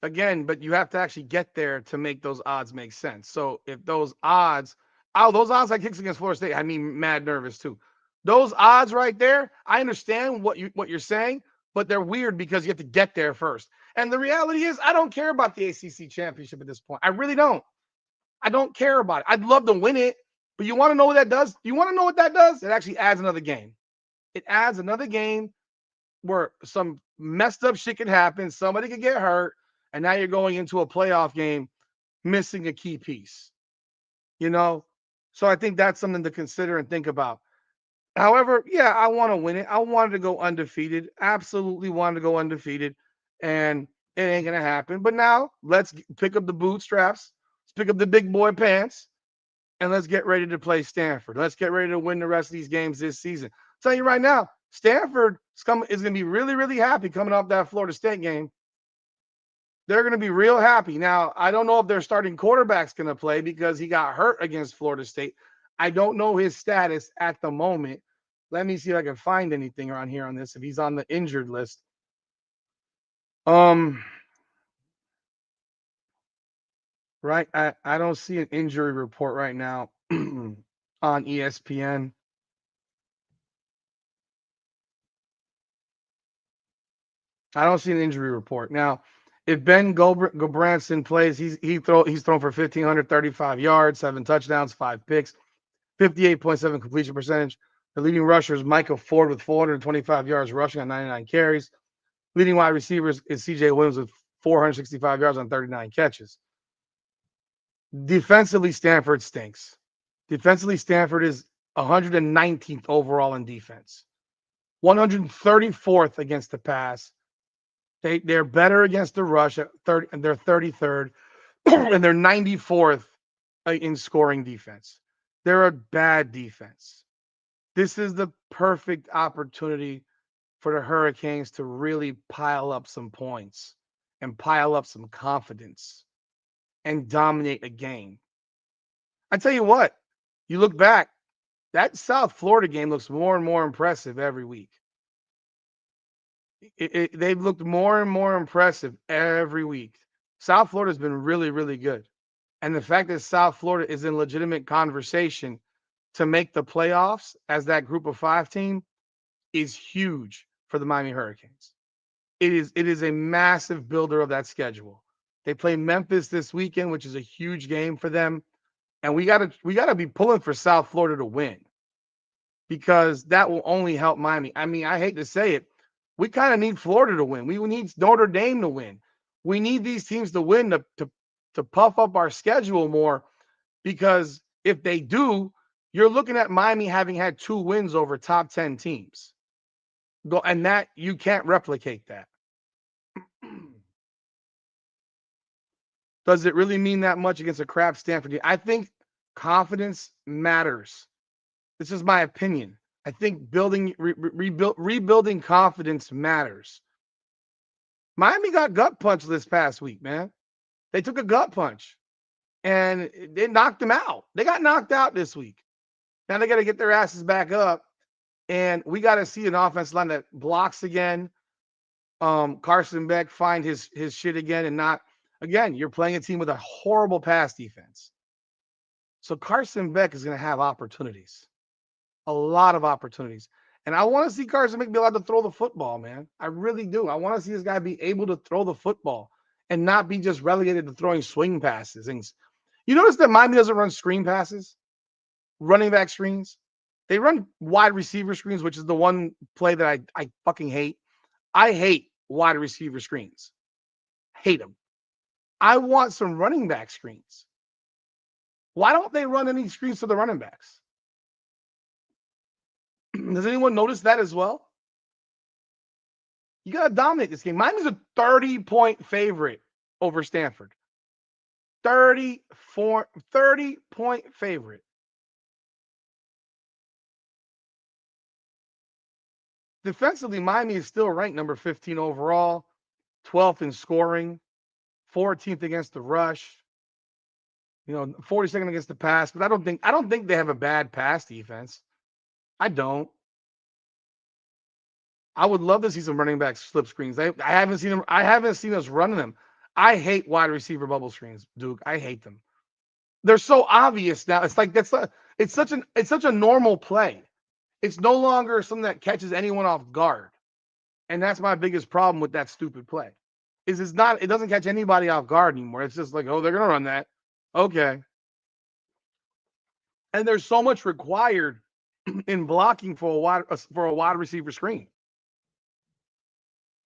Again, but you have to actually get there to make those odds make sense. So if those odds I kicks against Florida State, I mean, mad nervous too. Those odds right there, I understand what you're saying, but they're weird because you have to get there first. And the reality is, I don't care about the ACC championship at this point. I really don't. I don't care about it. I'd love to win it, but you want to know what that does? You want to know what that does? It actually adds another game. It adds another game where some messed up shit could happen. Somebody could get hurt. And now you're going into a playoff game missing a key piece, you know? So I think that's something to consider and think about. However, yeah, I want to win it. I wanted to go undefeated. Absolutely wanted to go undefeated. And it ain't going to happen. But now let's pick up the bootstraps. Let's pick up the big boy pants. And let's get ready to play Stanford. Let's get ready to win the rest of these games this season. I'll tell you right now, Stanford is going to be really, really happy coming off that Florida State game. They're going to be real happy. Now, I don't know if their starting quarterback's going to play because he got hurt against Florida State. I don't know his status at the moment. Let me see if I can find anything around here on this, if he's on the injured list. Right. I don't see an injury report right now on ESPN. I don't see an injury report. Now, if Ben Gobranson plays, he's thrown for 1,535 yards, 7 touchdowns, 5 picks, 58.7 completion percentage. The leading rusher is Micah Ford with 425 yards rushing on 99 carries. Leading wide receivers is CJ Williams with 465 yards on 39 catches. Defensively, Stanford stinks. Defensively, Stanford is 119th overall in defense, 134th against the pass. They're better against the rush at 30, and they're 33rd, and they're 94th in scoring defense. They're a bad defense. This is the perfect opportunity for the Hurricanes to really pile up some points and pile up some confidence and dominate a game. I tell you what, you look back, that South Florida game looks more and more impressive every week. They've looked more and more impressive every week. South Florida's been really, really good. And the fact that South Florida is in legitimate conversation to make the playoffs as that group of 5 team is huge for the Miami Hurricanes. It is a massive builder of that schedule. They play Memphis this weekend, which is a huge game for them. And we gotta be pulling for South Florida to win because that will only help Miami. I mean, I hate to say it, we kind of need Florida to win. We need Notre Dame to win. We need these teams to win to puff up our schedule more, because if they do, you're looking at Miami having had 2 wins over top 10 teams. And that you can't replicate that. Does it really mean that much against a crap Stanford team? I think confidence matters. This is my opinion. I think rebuilding confidence matters. Miami got gut punched this past week, man. They took a gut punch and it knocked them out. They got knocked out this week. Now they got to get their asses back up, and we got to see an offensive line that blocks again, Carson Beck find his shit again and not again. You're playing a team with a horrible pass defense, so Carson Beck is going to have opportunities, a lot of opportunities. And I want to see Carson Beck be allowed to throw the football, man. I really do. I want to see this guy be able to throw the football and not be just relegated to throwing swing passes. And you notice that Miami doesn't run screen passes, running back screens. They run wide receiver screens, which is the one play that I fucking hate. I hate wide receiver screens. Hate them. I want some running back screens. Why don't they run any screens to the running backs? Does anyone notice that as well? You got to dominate this game. Miami's a 30-point favorite over Stanford. 30-point favorite. Defensively, Miami is still ranked number 15 overall, 12th in scoring, 14th against the rush, 42nd against the pass. But I don't think they have a bad pass defense. I don't. I would love to see some running back slip screens. I haven't seen them. I haven't seen us running them. I hate wide receiver bubble screens, Duke. I hate them. They're so obvious now. It's like it's such a normal play. It's no longer something that catches anyone off guard. And that's my biggest problem with that stupid play. It doesn't catch anybody off guard anymore. It's just like, oh, they're gonna run that. Okay. And there's so much required in blocking for a wide receiver screen,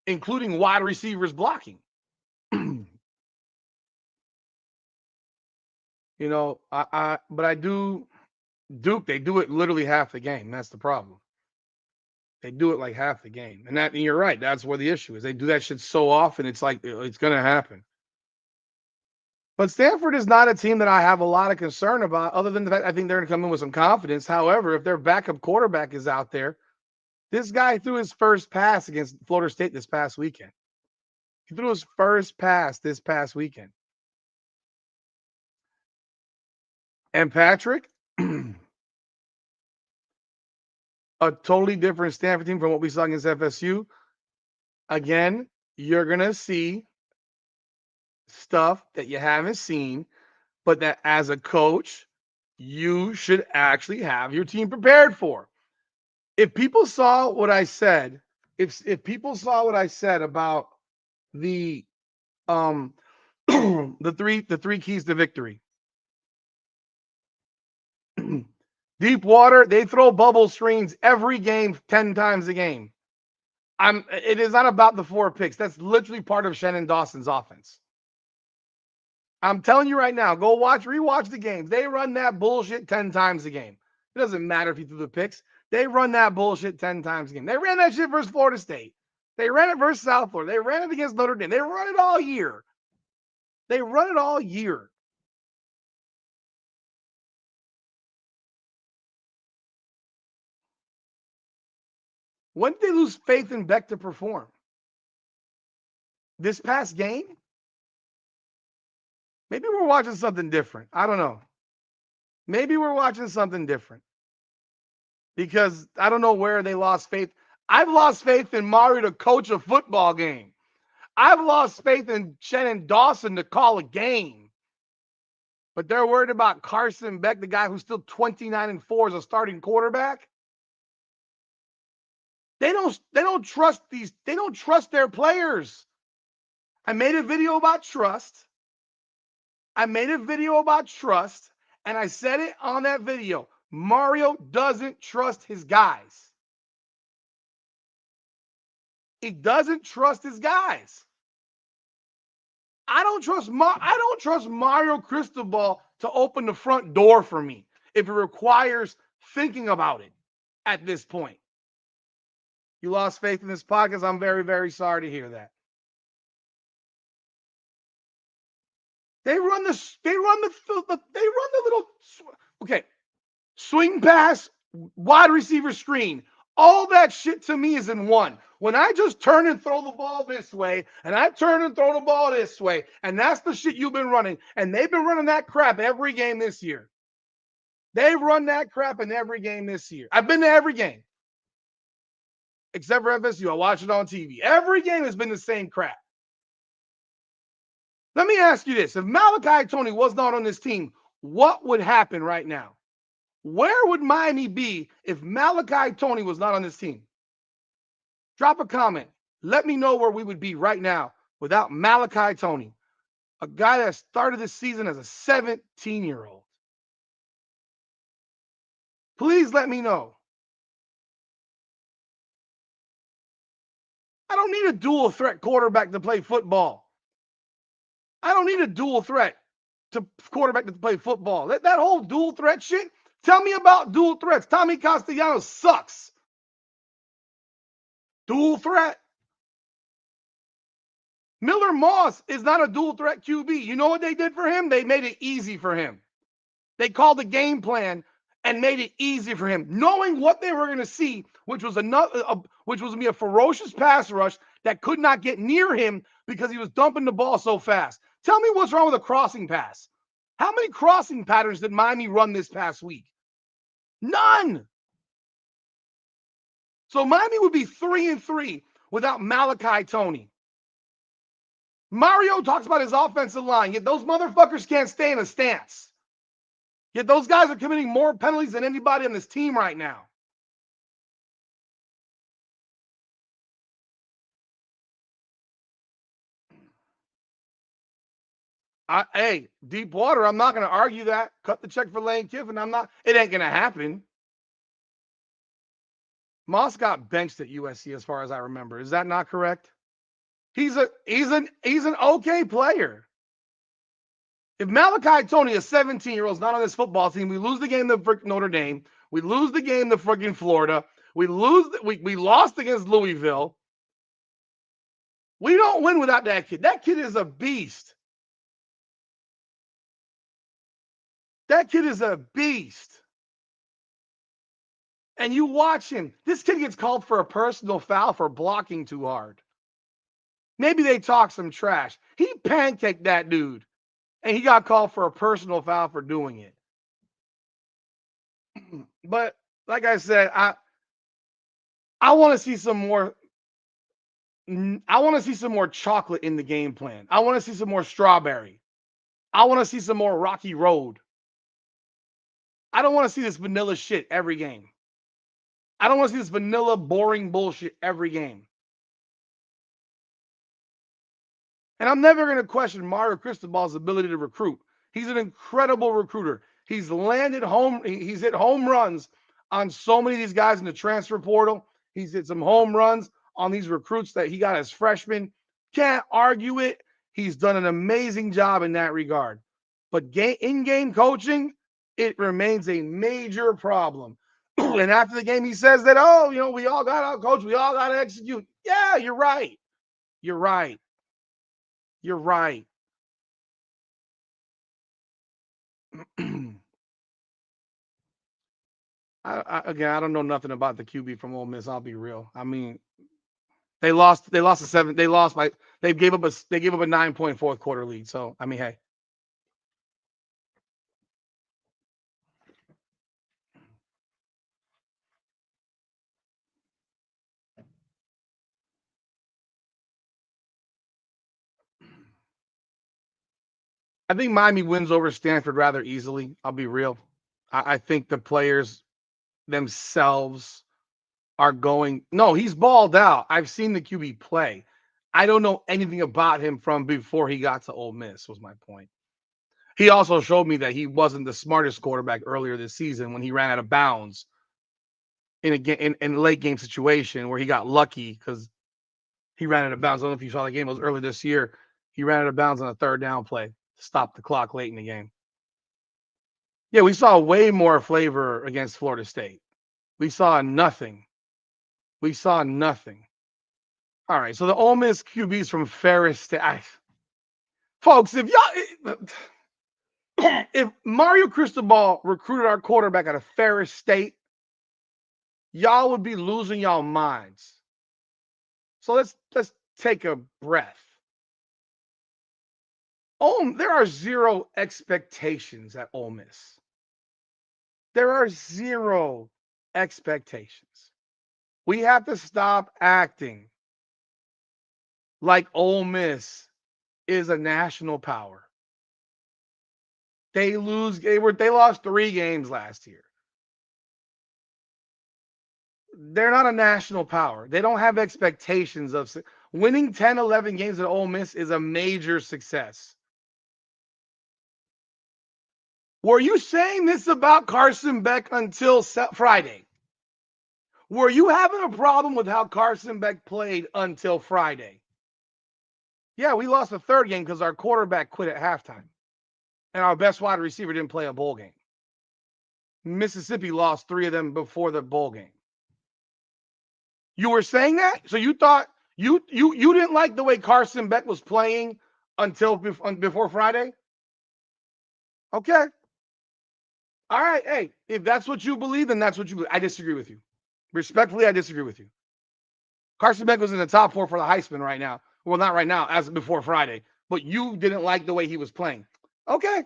including wide receivers blocking. But I do Duke, they do it literally half the game. That's the problem. They do it like half the game. And you're right. That's where the issue is. They do that shit so often. It's like, it's going to happen. But Stanford is not a team that I have a lot of concern about, other than the fact I think they're going to come in with some confidence. However, if their backup quarterback is out there, this guy threw his first pass against Florida State this past weekend. He threw his first pass this past weekend. And Patrick, a totally different Stanford team from what we saw against FSU. Again, you're going to see stuff that you haven't seen, but that as a coach, you should actually have your team prepared for. If people saw what I said, if people saw what I said about the the three keys to victory. Deep water, they throw bubble screens every game, 10 times a game. It is not about the 4 picks. That's literally part of Shannon Dawson's offense. I'm telling you right now, rewatch the games. They run that bullshit 10 times a game. It doesn't matter if you threw the picks. They run that bullshit 10 times a game. They ran that shit versus Florida State. They ran it versus South Florida. They ran it against Notre Dame. They run it all year. When did they lose faith in Beck to perform? This past game? Maybe we're watching something different. I don't know. Maybe we're watching something different. Because I don't know where they lost faith. I've lost faith in Mario to coach a football game. I've lost faith in Shannon Dawson to call a game. But they're worried about Carson Beck, the guy who's still 29-4 as a starting quarterback. They don't trust their players. I made a video about trust. And I said it on that video. Mario doesn't trust his guys. He doesn't trust his guys. I don't trust Mario Cristobal to open the front door for me if it requires thinking about it at this point. You lost faith in this podcast. I'm very, very sorry to hear that. They run the little swing pass, wide receiver screen. All that shit to me is in one. When I just turn and throw the ball this way, and I turn and throw the ball this way, and that's the shit you've been running, and they've been running that crap every game this year. They run that crap in every game this year. I've been to every game. except for FSU. I watch it on TV. Every game has been the same crap. Let me ask you this. If Malachi Tony was not on this team, what would happen right now? Where would Miami be if Malachi Tony was not on this team? Drop a comment. Let me know where we would be right now without Malachi Tony, a guy that started this season as a 17-year-old. Please let me know. I don't need a dual threat quarterback to play football. I don't need a dual threat to quarterback to play football. That whole dual threat shit. Tell me about dual threats. Tommy Castellanos sucks. Dual threat. Miller Moss is not a dual threat QB. You know what they did for him? They made it easy for him. They called the game plan and made it easy for him, knowing what they were going to see, which was which was going to be a ferocious pass rush that could not get near him because he was dumping the ball so fast. Tell me what's wrong with a crossing pass. How many crossing patterns did Miami run this past week? None. So Miami would be 3-3 without Malachi Tony. Mario talks about his offensive line, yet those motherfuckers can't stay in a stance. Yet those guys are committing more penalties than anybody on this team right now. Hey, deep water, I'm not going to argue that. Cut the check for Lane Kiffin. It ain't going to happen. Moss got benched at USC as far as I remember. Is that not correct? He's an okay player. If Malachi Tony, a 17-year-old, is not on this football team, we lose the game to Notre Dame. We lose the game to freaking Florida. We lost against Louisville. We don't win without that kid. That kid is a beast. That kid is a beast. And you watch him. This kid gets called for a personal foul for blocking too hard. Maybe they talk some trash. He pancaked that dude. And he got called for a personal foul for doing it. But like I said, I want to see some more. I want to see some more chocolate in the game plan. I want to see some more strawberry. I want to see some more rocky road. I don't want to see this vanilla shit every game. I don't want to see this vanilla, boring bullshit every game. And I'm never going to question Mario Cristobal's ability to recruit. He's an incredible recruiter. He's hit home runs on so many of these guys in the transfer portal. He's hit some home runs on these recruits that he got as freshmen. Can't argue it. He's done an amazing job in that regard. But in-game coaching, it remains a major problem. And after the game, he says that, we all got out, coach. We all got to execute. Yeah, you're right. You're right. You're right. Again, I don't know nothing about the QB from Ole Miss. I'll be real. I mean, they lost a 7. They gave up a 9-point fourth quarter lead. So I mean, hey. I think Miami wins over Stanford rather easily. I'll be real. I think the players themselves are going. No, he's balled out. I've seen the QB play. I don't know anything about him from before he got to Ole Miss, was my point. He also showed me that he wasn't the smartest quarterback earlier this season when he ran out of bounds in a late game situation where he got lucky because he ran out of bounds. I don't know if you saw the game. It was early this year. He ran out of bounds on a third down play to stop the clock late in the game. Yeah, we saw way more flavor against Florida State. We saw nothing. All right, so the Ole Miss QBs from Ferris State. Folks, if Mario Cristobal recruited our quarterback out of Ferris State, y'all would be losing y'all minds. So let's take a breath. There are zero expectations at Ole Miss. There are zero expectations. We have to stop acting like Ole Miss is a national power. They lost 3 games last year. They're not a national power. They don't have expectations of winning 10, 11 games at Ole Miss is a major success. Were you saying this about Carson Beck until Friday? Were you having a problem with how Carson Beck played until Friday? Yeah, we lost the 3rd game because our quarterback quit at halftime. And our best wide receiver didn't play a bowl game. Mississippi lost 3 of them before the bowl game. You were saying that? So you thought you didn't like the way Carson Beck was playing until before Friday? Okay. All right. Hey, if that's what you believe, then that's what you believe. I disagree with you. Respectfully, I disagree with you. Carson Beck was in the top 4 for the Heisman right now. Well, not right now, as before Friday. But you didn't like the way he was playing. Okay.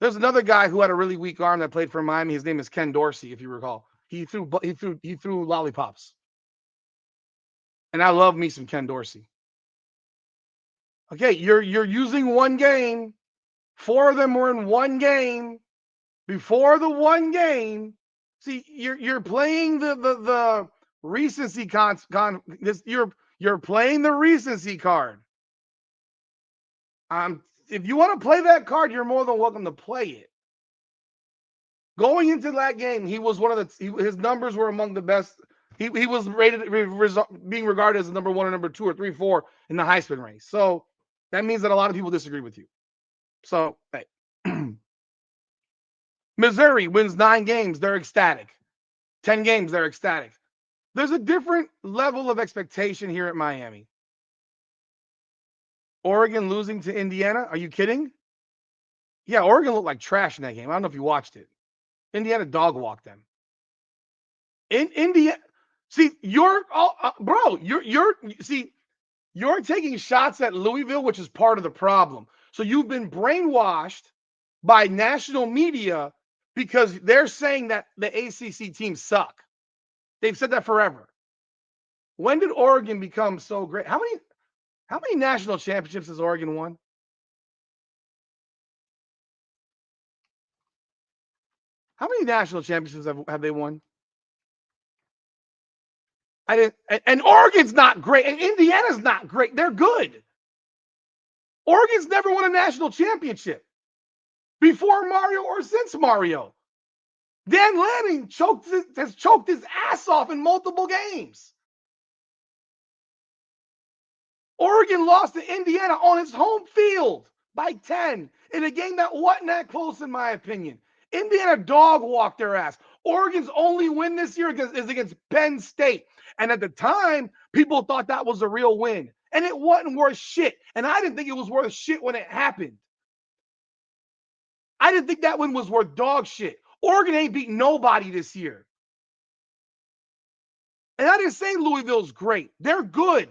There's another guy who had a really weak arm that played for Miami. His name is Ken Dorsey, if you recall. He threw lollipops. And I love me some Ken Dorsey. Okay, you're using one game. 4 of them were in one game. Before the one game, see, you're playing the recency you're playing the recency card. If you want to play that card, you're more than welcome to play it. Going into that game, he was one of his numbers were among the best. He was being regarded as number 1 or number 2 or 3, 4 in the Heisman race. So that means that a lot of people disagree with you. So hey. Missouri wins 9 games, they're ecstatic. 10 games, they're ecstatic. There's a different level of expectation here at Miami. Oregon losing to Indiana? Are you kidding? Yeah, Oregon looked like trash in that game. I don't know if you watched it. Indiana dog walked them. In Indiana, see, you're taking shots at Louisville, which is part of the problem. So you've been brainwashed by national media because they're saying that the ACC teams suck. They've said that forever. When did Oregon become so great? How many national championships has Oregon won? How many national championships have they won? And Oregon's not great, and Indiana's not great. They're good. Oregon's never won a national championship before Mario or since Mario. Dan Lanning has choked his ass off in multiple games. Oregon lost to Indiana on its home field by 10 in a game that wasn't that close, in my opinion. Indiana dog walked their ass. Oregon's only win this year is against Penn State. And at the time, people thought that was a real win. And it wasn't worth shit. And I didn't think it was worth shit when it happened. I didn't think that win was worth dog shit. Oregon ain't beat nobody this year. And I didn't say Louisville's great. They're good.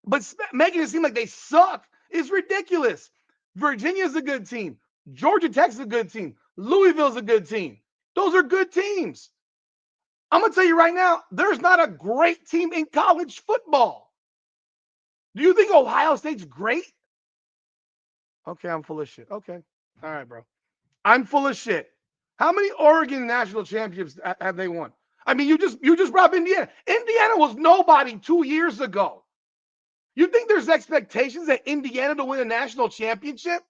But making it seem like they suck is ridiculous. Virginia's a good team. Georgia Tech's a good team. Louisville's a good team. Those are good teams. I'm going to tell you right now, there's not a great team in college football. Do you think Ohio State's great? Okay, I'm full of shit. Okay. All right, bro. I'm full of shit. How many Oregon national championships have they won? I mean, you just brought up Indiana. Indiana was nobody 2 years ago. You think there's expectations that Indiana to win a national championship?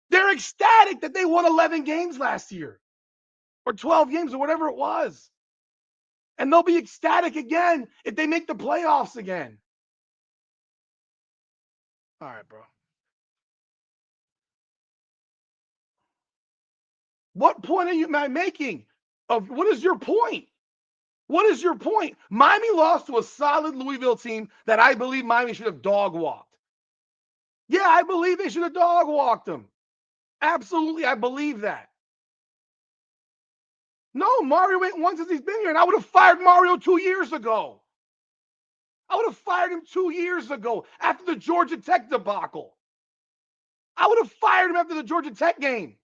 They're ecstatic that they won 11 games last year or 12 games or whatever it was. And they'll be ecstatic again if they make the playoffs again. All right, bro. What point are you making? What is your point? What is your point? Miami lost to a solid Louisville team that I believe Miami should have dog walked. Yeah, I believe they should have dog walked them. Absolutely, I believe that. No, Mario ain't won since he's been here, and I would have fired Mario 2 years ago. I would have fired him 2 years ago after the Georgia Tech debacle. I would have fired him after the Georgia Tech game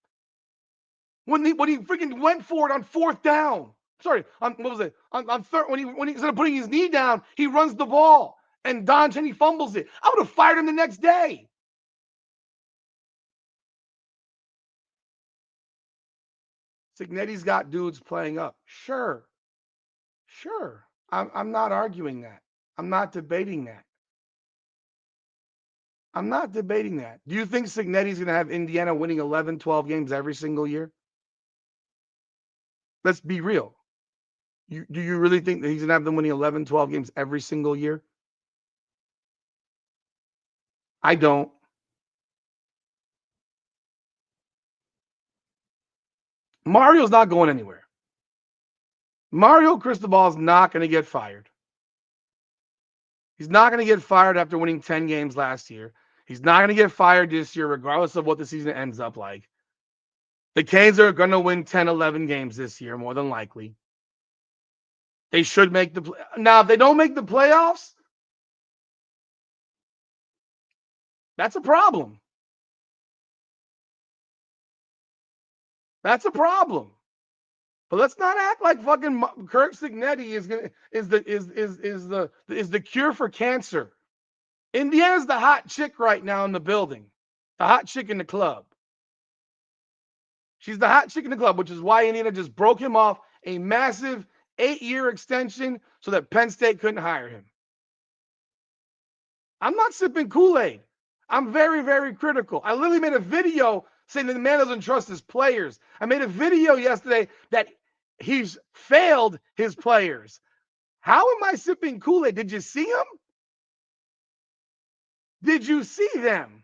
when he freaking went for it on 4th down. Sorry, what was it? On third, when he instead of putting his knee down, he runs the ball and Don Cheney fumbles it. I would have fired him the next day. Signetti's got dudes playing up. Sure. I'm not arguing that. I'm not debating that. Do you think Signetti's going to have Indiana winning 11, 12 games every single year? Let's be real. Do you really think that he's going to have them winning 11, 12 games every single year? I don't. Mario's not going anywhere. Mario Cristobal is not going to get fired. He's not going to get fired after winning 10 games last year. He's not going to get fired this year, regardless of what the season ends up like. The Canes are going to win 10, 11 games this year, more than likely. They should make the now. If they don't make the playoffs, that's a problem. That's a problem. But let's not act like fucking Kirk Signetti is the cure for cancer. Indiana's the hot chick right now in the building, the hot chick in the club. She's the hot chick in the club, which is why Indiana just broke him off a massive 8-year extension so that Penn State couldn't hire him. I'm not sipping Kool-Aid. I'm very, very critical. I literally made a video saying that the man doesn't trust his players. I made a video yesterday that he's failed his players. How am I sipping Kool-Aid? Did you see him? Did you see them?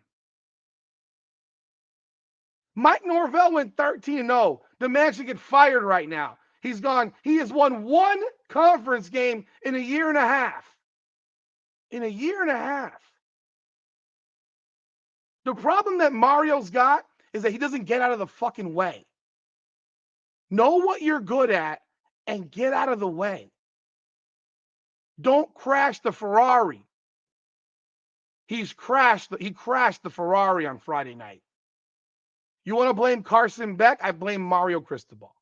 Mike Norvell went 13-0. The man should get fired right now. He has won one conference game in a year and a half. The problem that Mario's got is that he doesn't get out of the fucking way. Know what you're good at and get out of the way. Don't crash the Ferrari. He crashed the Ferrari on Friday night. You want to blame Carson Beck? I blame Mario Cristobal.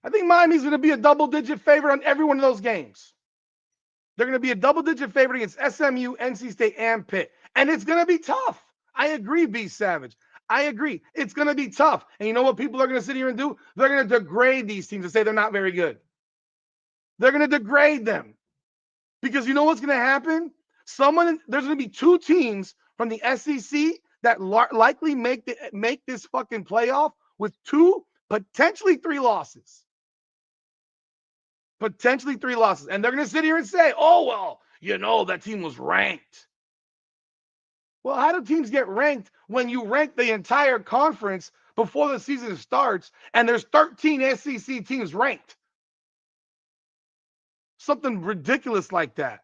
I think Miami's going to be a double-digit favorite on every one of those games. They're going to be a double-digit favorite against SMU, NC State, and Pitt. And it's going to be tough. I agree, B. Savage. I agree. It's going to be tough. And you know what people are going to sit here and do? They're going to degrade these teams and say they're not very good. They're going to degrade them. Because you know what's going to happen? There's going to be two teams from the SEC that likely make this fucking playoff with 2, potentially 3 losses. Potentially 3 losses. And they're going to sit here and say, oh, well, that team was ranked. Well, how do teams get ranked when you rank the entire conference before the season starts and there's 13 SEC teams ranked? Something ridiculous like that.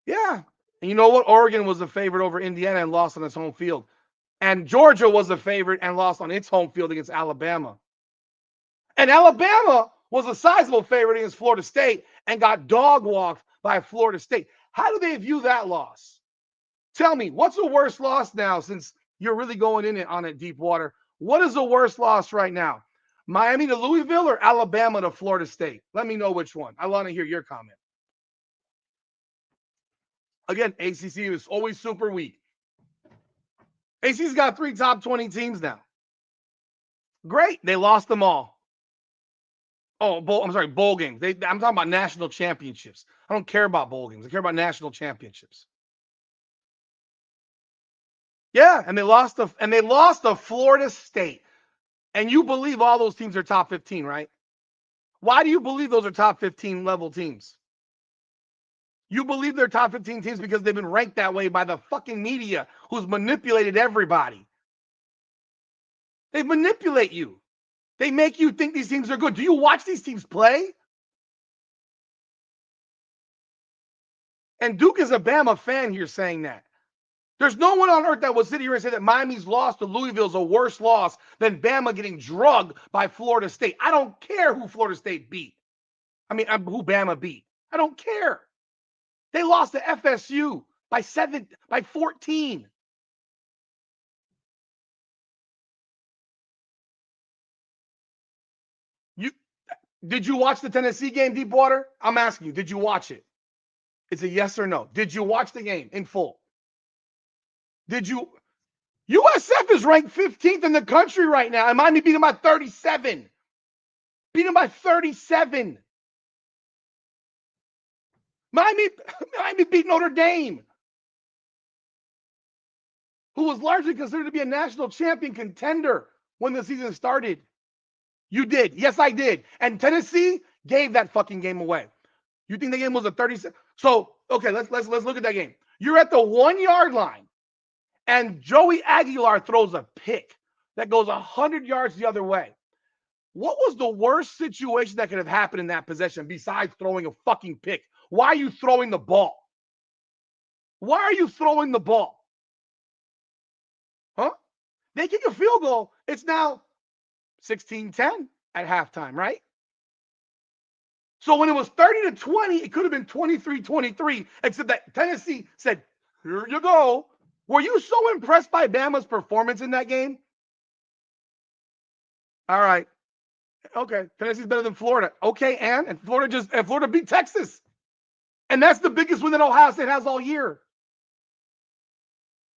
Yeah. And you know what? Oregon was a favorite over Indiana and lost on its home field. And Georgia was a favorite and lost on its home field against Alabama. And Alabama was a sizable favorite against Florida State and got dog-walked by Florida State. How do they view that loss? Tell me, what's the worst loss now since you're really going in it on it deep water? What is the worst loss right now? Miami to Louisville or Alabama to Florida State? Let me know which one. I want to hear your comment. Again, ACC is always super weak. ACC's got 3 top 20 teams now. Great. They lost them all. Oh, bowl games. I'm talking about national championships. I don't care about bowl games. I care about national championships. Yeah, and they lost to Florida State. And you believe all those teams are top 15, right? Why do you believe those are top 15 level teams? You believe they're top 15 teams because they've been ranked that way by the fucking media who's manipulated everybody. They manipulate you. They make you think these teams are good. Do you watch these teams play? And Duke is a Bama fan here saying that. There's no one on earth that would sit here and say that Miami's loss to Louisville is a worse loss than Bama getting drugged by Florida State. I don't care who Florida State beat. Who Bama beat. I don't care. They lost to FSU by 14. You did you watch the Tennessee game, Deepwater? I'm asking you, did you watch it? It's a yes or no. Did you watch the game in full? Did you? USF is ranked 15th in the country right now, and Miami beat them by 37. Beat them by 37. Miami, Miami beat Notre Dame, who was largely considered to be a national champion contender when the season started. You did. Yes, I did. And Tennessee gave that fucking game away. You think the game was a 37? So, okay, let's look at that game. You're at the 1-yard line, and Joey Aguilar throws a pick that goes 100 yards the other way. What was the worst situation that could have happened in that possession besides throwing a fucking pick? Why are you throwing the ball? Why are you throwing the ball? Huh? They kick a field goal. It's now 16-10 at halftime, right? So when it was 30-20, it could have been 23-23, except that Tennessee said, here you go. Were you so impressed by Bama's performance in that game? All right. Okay. Tennessee's better than Florida. Okay, and Florida beat Texas. And that's the biggest win that Ohio State has all year.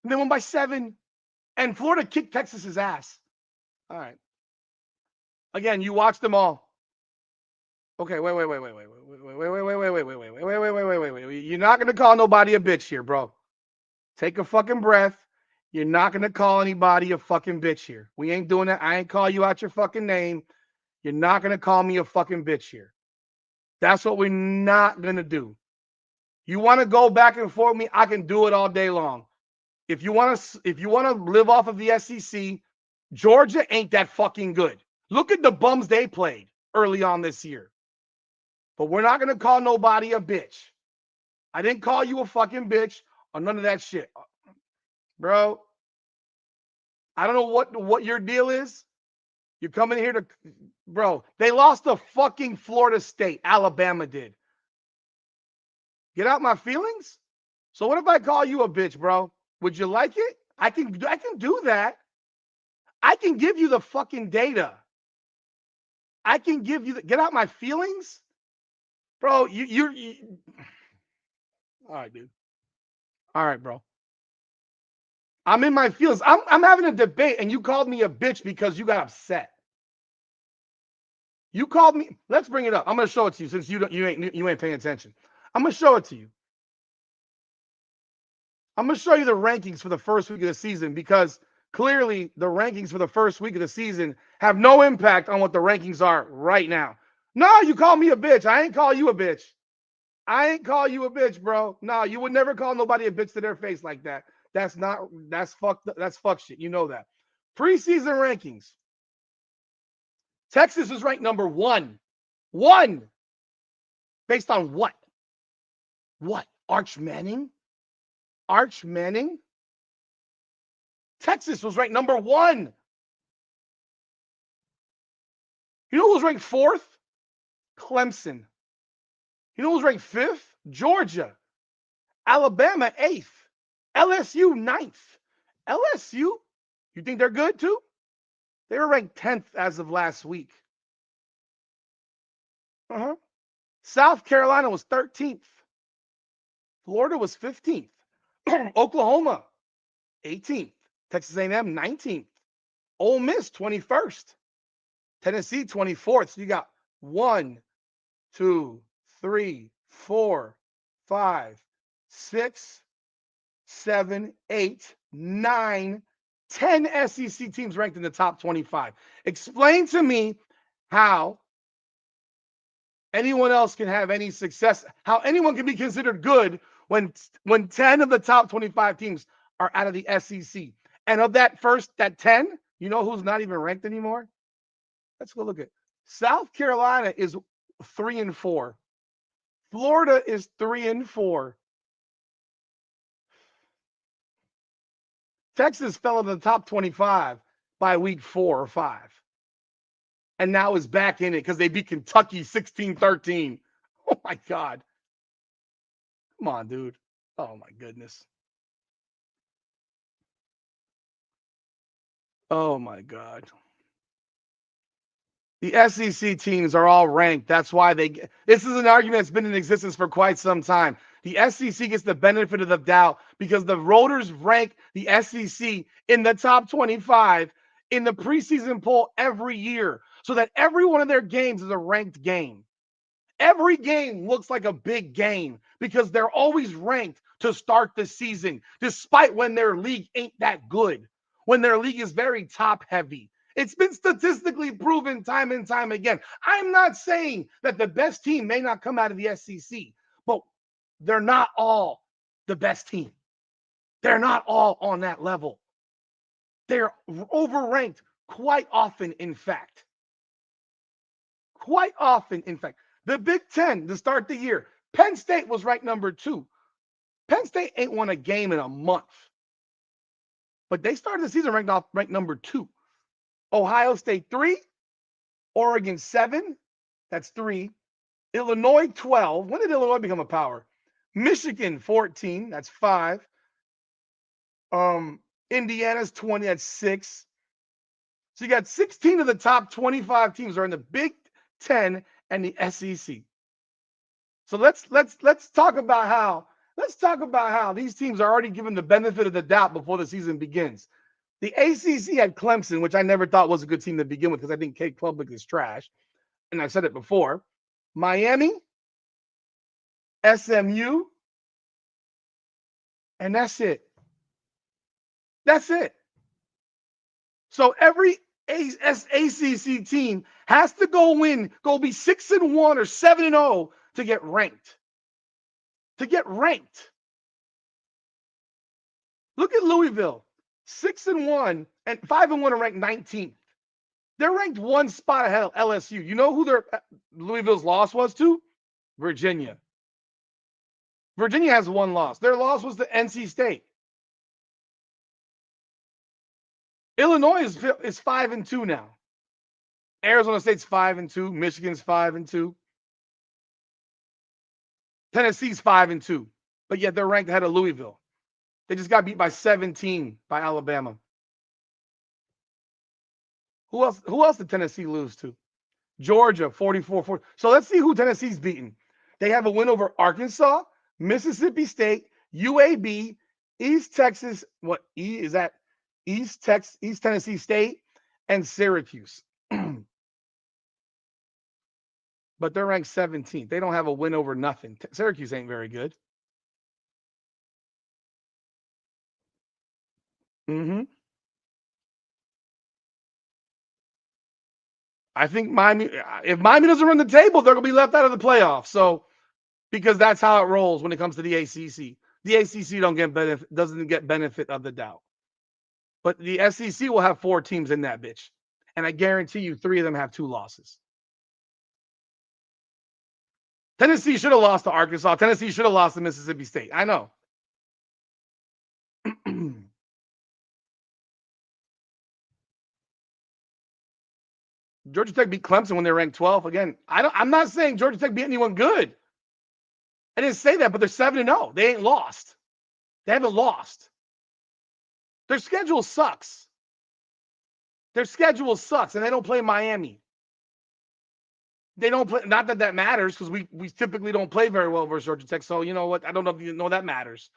And they won by 7. And Florida kicked Texas's ass. All right. Again, you watched them all. Okay, wait. You're not gonna call nobody a bitch here, bro. Take a fucking breath. You're not gonna call anybody a fucking bitch here. We ain't doing that. I ain't call you out your fucking name. You're not gonna call me a fucking bitch here. That's what we're not gonna do. You want to go back and forth with me? I can do it all day long. If you want to live off of the SEC, Georgia ain't that fucking good. Look at the bums they played early on this year. But we're not going to call nobody a bitch. I didn't call you a fucking bitch or none of that shit. Bro, I don't know what your deal is. You're coming here to, bro, they lost to fucking Florida State. Alabama did. Get out my feelings? So what if I call you a bitch, bro? Would you like it? I can do that. I can give you the fucking data. I can give you get out my feelings, bro. You. All right, dude. All right, bro. I'm in my feelings. I'm having a debate, and you called me a bitch because you got upset. You called me. Let's bring it up. I'm gonna show it to you since you ain't paying attention. I'm gonna show it to you. I'm gonna show you the rankings for the first week of the season because clearly the rankings for the first week of the season have no impact on what the rankings are right now. No, you call me a bitch. I ain't call you a bitch. I ain't call you a bitch, bro. No, you would never call nobody a bitch to their face like that. That's fuck shit. You know that. Preseason rankings. Texas is ranked number 1. 1. Based on what? What? Arch Manning? Arch Manning? Texas was ranked number 1. You know who was ranked 4th? Clemson. You know who was ranked 5th? Georgia. Alabama 8th. LSU 9th. LSU, you think they're good too? They were ranked 10th as of last week. South Carolina was 13th. Florida was 15th. Oklahoma 18th. Texas A&M 19th. Ole Miss 21st. Tennessee 24th. So you got 1, 2, 3, 4, 5, 6, 7, 8, 9, 10 SEC teams ranked in the top 25. Explain to me how anyone else can have any success, how anyone can be considered good when 10 of the top 25 teams are out of the SEC. And of that 10, you know who's not even ranked anymore? Let's go look at South Carolina is 3-4. Florida is 3-4. Texas fell in the top 25 by week 4 or 5. And now is back in it because they beat Kentucky 16-13. Oh my God. Come on, dude. Oh my goodness. Oh my God. The SEC teams are all ranked. That's why this is an argument that's been in existence for quite some time. The SEC gets the benefit of the doubt because the voters rank the SEC in the top 25 in the preseason poll every year so that every one of their games is a ranked game. Every game looks like a big game because they're always ranked to start the season, despite when their league ain't that good, when their league is very top heavy. It's been statistically proven time and time again. I'm not saying that the best team may not come out of the SEC, but they're not all the best team. They're not all on that level. They're overranked quite often, in fact. Quite often, in fact. The Big Ten to start the year, Penn State was ranked number 2. Penn State ain't won a game in a month, but they started the season ranked number 2. Ohio State 3, Oregon 7, that's 3. Illinois 12. When did Illinois become a power? Michigan 14, that's 5. Indiana's 20, that's 6. So you got 16 of the top 25 teams are in the Big Ten and the SEC. So let's talk about how these teams are already given the benefit of the doubt before the season begins. The ACC had Clemson, which I never thought was a good team to begin with because I think Kate Klubnik is trash, and I've said it before. Miami, SMU, and that's it. That's it. So every ACC team has to go be 6-1 or 7-0 to get ranked. To get ranked. Look at Louisville, 6-1 and 5-1 are ranked 19th. They're ranked one spot ahead of LSU. You know who their Louisville's loss was to? Virginia. Virginia has one loss. Their loss was to NC State. Illinois is 5-2 now. Arizona State's 5-2. Michigan's 5-2. Tennessee's 5-2. But yet they're ranked ahead of Louisville. They just got beat by 17 by Alabama. Who else did Tennessee lose to? Georgia, 44-40. So let's see who Tennessee's beaten. They have a win over Arkansas, Mississippi State, UAB, East Texas. What is that? East Tennessee State, and Syracuse. But they're ranked 17th. They don't have a win over nothing. Syracuse ain't very good. Mm-hmm. I think Miami, if Miami doesn't run the table, they're going to be left out of the playoffs. So, because that's how it rolls when it comes to the ACC. The ACC doesn't get benefit of the doubt. But the SEC will have 4 teams in that bitch. And I guarantee you 3 of them have 2 losses. Tennessee should have lost to Arkansas. Tennessee should have lost to Mississippi State. I know. Georgia Tech beat Clemson when they ranked 12th. Again, I'm not saying Georgia Tech beat anyone good. I didn't say that, but they're 7-0. They ain't lost. They haven't lost. Their schedule sucks. Their schedule sucks, and they don't play Miami. They don't play. Not that matters because we typically don't play very well versus Georgia Tech. So you know what? I don't know if you know that matters.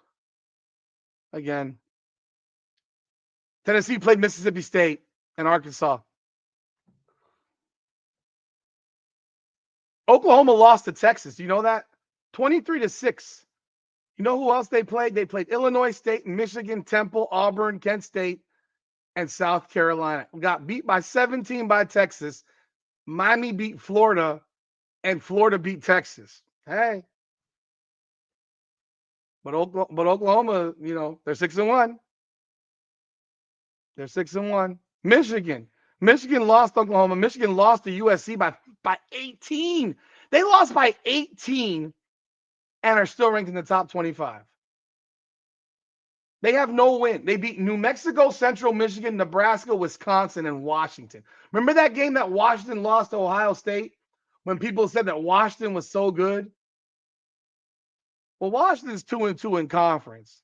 Again, Tennessee played Mississippi State and Arkansas. Oklahoma lost to Texas. You know that? 23-6. You know who else they played? They played Illinois State, Michigan, Temple, Auburn, Kent State, and South Carolina. Got beat by 17 by Texas. Miami beat Florida, and Florida beat Texas. Hey. But Oklahoma, you know, they're 6-1. They're 6-1. Michigan lost to Oklahoma. Michigan lost to USC by 18. They lost by 18 and are still ranked in the top 25. They have no win. They beat New Mexico, Central Michigan, Nebraska, Wisconsin, and Washington. Remember that game that Washington lost to Ohio State when people said that Washington was so good? Well, Washington's 2-2 in conference.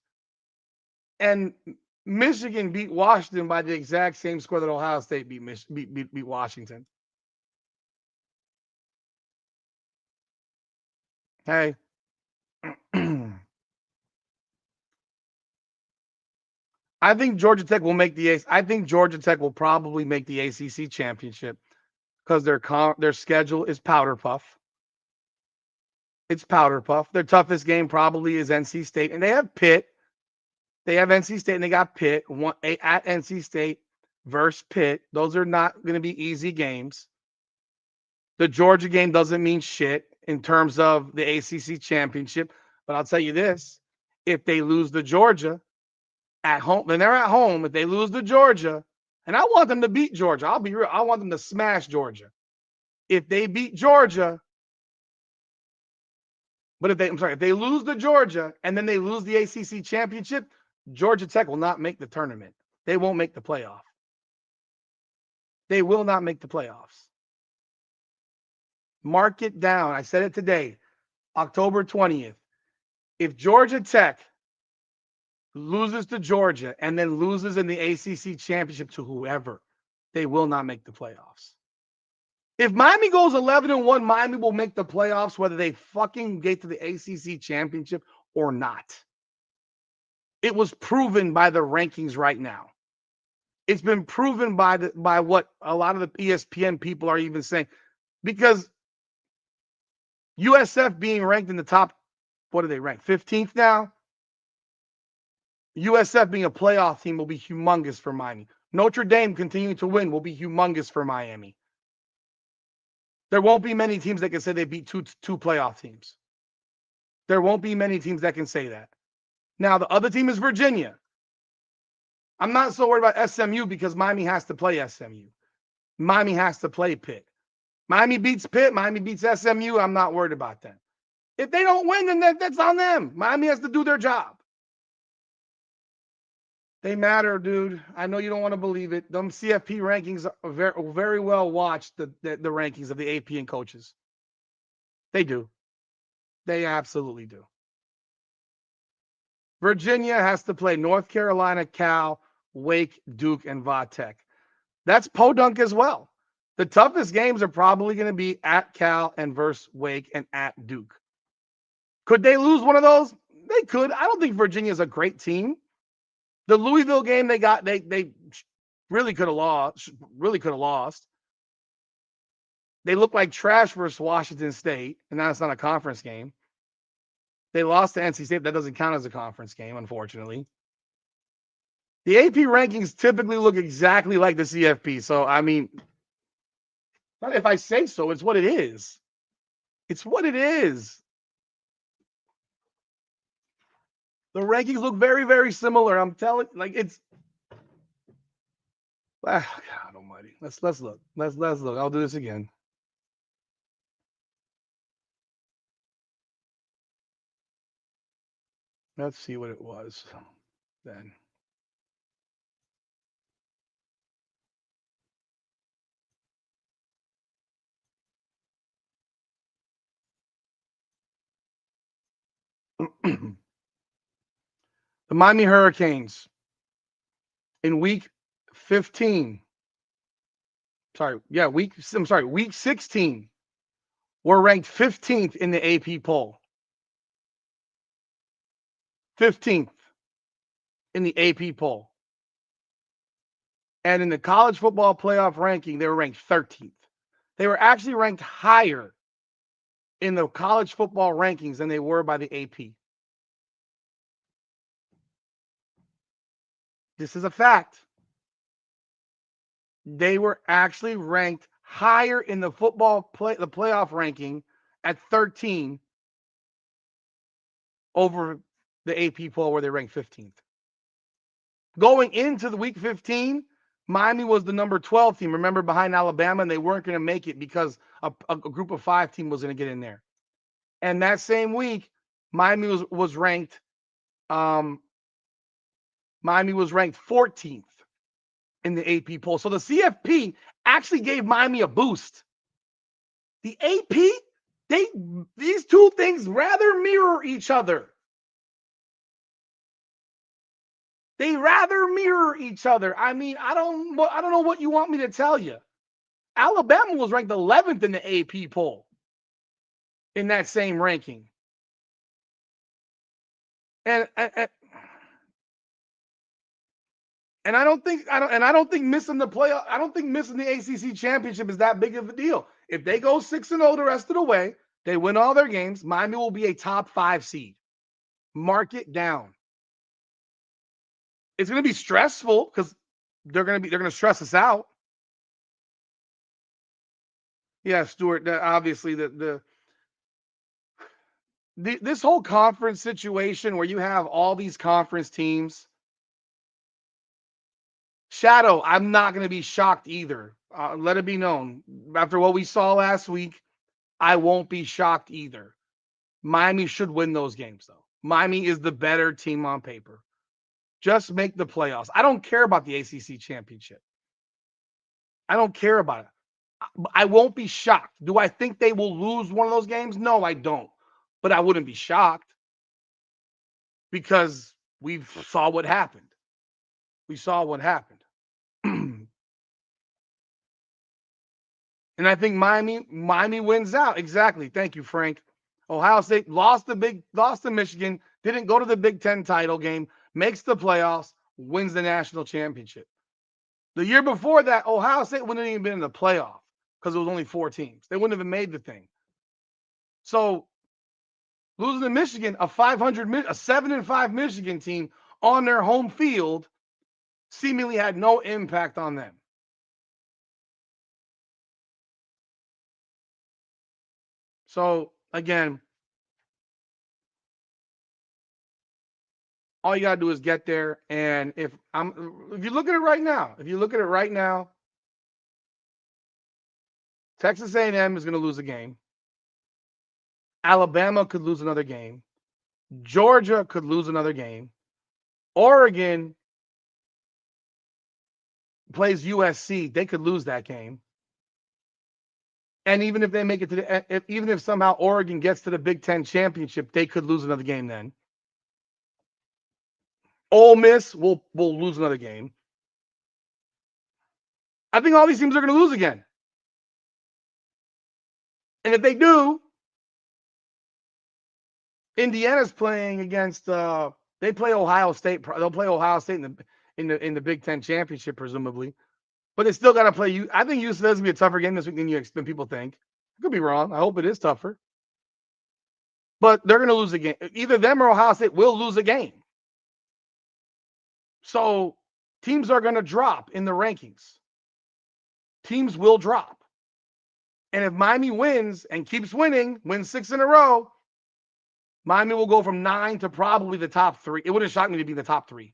And Michigan beat Washington by the exact same score that Ohio State beat Washington. Hey. I think Georgia Tech will make the I think Georgia Tech will probably make the ACC championship because their schedule is powder puff. It's powder puff. Their toughest game probably is NC State, and they have Pitt. They have NC State, and they got Pitt at NC State versus Pitt. Those are not going to be easy games. The Georgia game doesn't mean shit in terms of the ACC championship, but I'll tell you this: if they lose to Georgia at home, then they're at home. If they lose to Georgia, and I want them to beat Georgia, I'll be real. I want them to smash Georgia. If they beat Georgia, but if they lose to Georgia and then they lose the ACC championship, Georgia Tech will not make the tournament. They won't make the playoff. They will not make the playoffs. Mark it down. I said it today, October 20th. If Georgia Tech loses to Georgia and then loses in the ACC championship to whoever, they will not make the playoffs. If Miami goes 11-1, Miami will make the playoffs whether they fucking get to the ACC championship or not. It was proven by the rankings right now. It's been proven by what a lot of the ESPN people are even saying, because USF being ranked in the top, what are they ranked? 15th now? USF being a playoff team will be humongous for Miami. Notre Dame continuing to win will be humongous for Miami. There won't be many teams that can say they beat two playoff teams. There won't be many teams that can say that. Now, the other team is Virginia. I'm not so worried about SMU because Miami has to play SMU. Miami has to play Pitt. Miami beats Pitt. Miami beats SMU. I'm not worried about that. If they don't win, then that's on them. Miami has to do their job. They matter, dude. I know you don't want to believe it. Them CFP rankings are very, very well watched, the rankings of the AP and coaches. They do. They absolutely do. Virginia has to play North Carolina, Cal, Wake, Duke, and Va-Tech. That's podunk as well. The toughest games are probably going to be at Cal and versus Wake and at Duke. Could they lose one of those? They could. I don't think Virginia is a great team. The Louisville game they really could have lost. Really could have lost. They look like trash versus Washington State, and that's not a conference game. They lost to NC State. That doesn't count as a conference game, unfortunately. The AP rankings typically look exactly like the CFP. So, I mean, not if I say so, it's what it is. It's what it is. The rankings look very, very similar. I'm telling, like, it's. God Almighty. Let's look. Let's look. I'll do this again. Let's see what it was then. The Miami Hurricanes in week 15. Week 16 were ranked 15th in the AP poll. 15th in the AP poll. And in the college football playoff ranking, they were ranked 13th. They were actually ranked higher in the college football rankings than they were by the AP. This is a fact. They were actually ranked higher in the the playoff ranking at 13 over the AP poll where they ranked 15th. Going into the week 15, Miami was the number 12 team, remember, behind Alabama, and they weren't going to make it because a group of 5 team was going to get in there. And that same week, Miami was ranked 14th in the AP poll. So the CFP actually gave Miami a boost. The AP, these two things rather mirror each other. They rather mirror each other. I mean, I don't know what you want me to tell you. Alabama was ranked 11th in the AP poll in that same ranking. And I don't think missing the playoff. I don't think missing the ACC championship is that big of a deal. If they go 6-0 the rest of the way, they win all their games. Miami will be a top 5 seed. Mark it down. It's going to be stressful because they're going to stress us out. Yeah, Stuart. Obviously, this whole conference situation where you have all these conference teams. Shadow, I'm not going to be shocked either. Let it be known. After what we saw last week, I won't be shocked either. Miami should win those games, though. Miami is the better team on paper. Just make the playoffs. I don't care about the ACC championship. I don't care about it. I won't be shocked. Do I think they will lose one of those games? No, I don't. But I wouldn't be shocked because we saw what happened. We saw what happened. And I think Miami wins out. Exactly. Thank you, Frank. Ohio State lost to Michigan, didn't go to the Big Ten title game, makes the playoffs, wins the national championship. The year before that, Ohio State wouldn't even been in the playoff because it was only 4 teams. They wouldn't have even made the thing. So losing to Michigan, a 7-5 Michigan team on their home field seemingly had no impact on them. So again, all you gotta do is get there. And if you look at it right now, Texas A&M is gonna lose a game. Alabama could lose another game. Georgia could lose another game. Oregon plays USC, they could lose that game. And even if they make it to even if somehow Oregon gets to the Big Ten championship, they could lose another game then. Ole Miss will lose another game. I think all these teams are going to lose again. And if they do, Indiana's playing against they play Ohio State. They'll play Ohio State in the Big Ten championship, presumably. But they still got to play you. I think UCLA is going to be a tougher game this week than people think. I could be wrong. I hope it is tougher. But they're going to lose a game. Either them or Ohio State will lose a game. So teams are going to drop in the rankings. Teams will drop. And if Miami wins and keeps winning, wins 6 in a row, Miami will go from 9 to probably the top 3. It wouldn't shock me to be the top 3.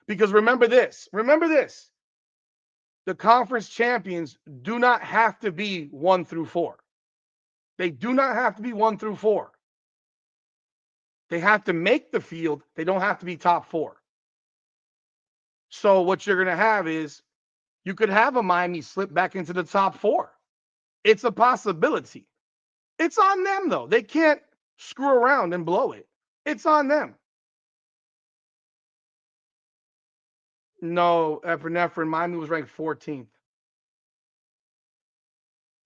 Because remember this. The conference champions do not have to be 1 through 4. They do not have to be 1 through 4. They have to make the field. They don't have to be top 4. So what you're going to have is you could have a Miami slip back into the top 4. It's a possibility. It's on them, though. They can't screw around and blow it. It's on them. No, epinephrine, Miami was ranked 14th.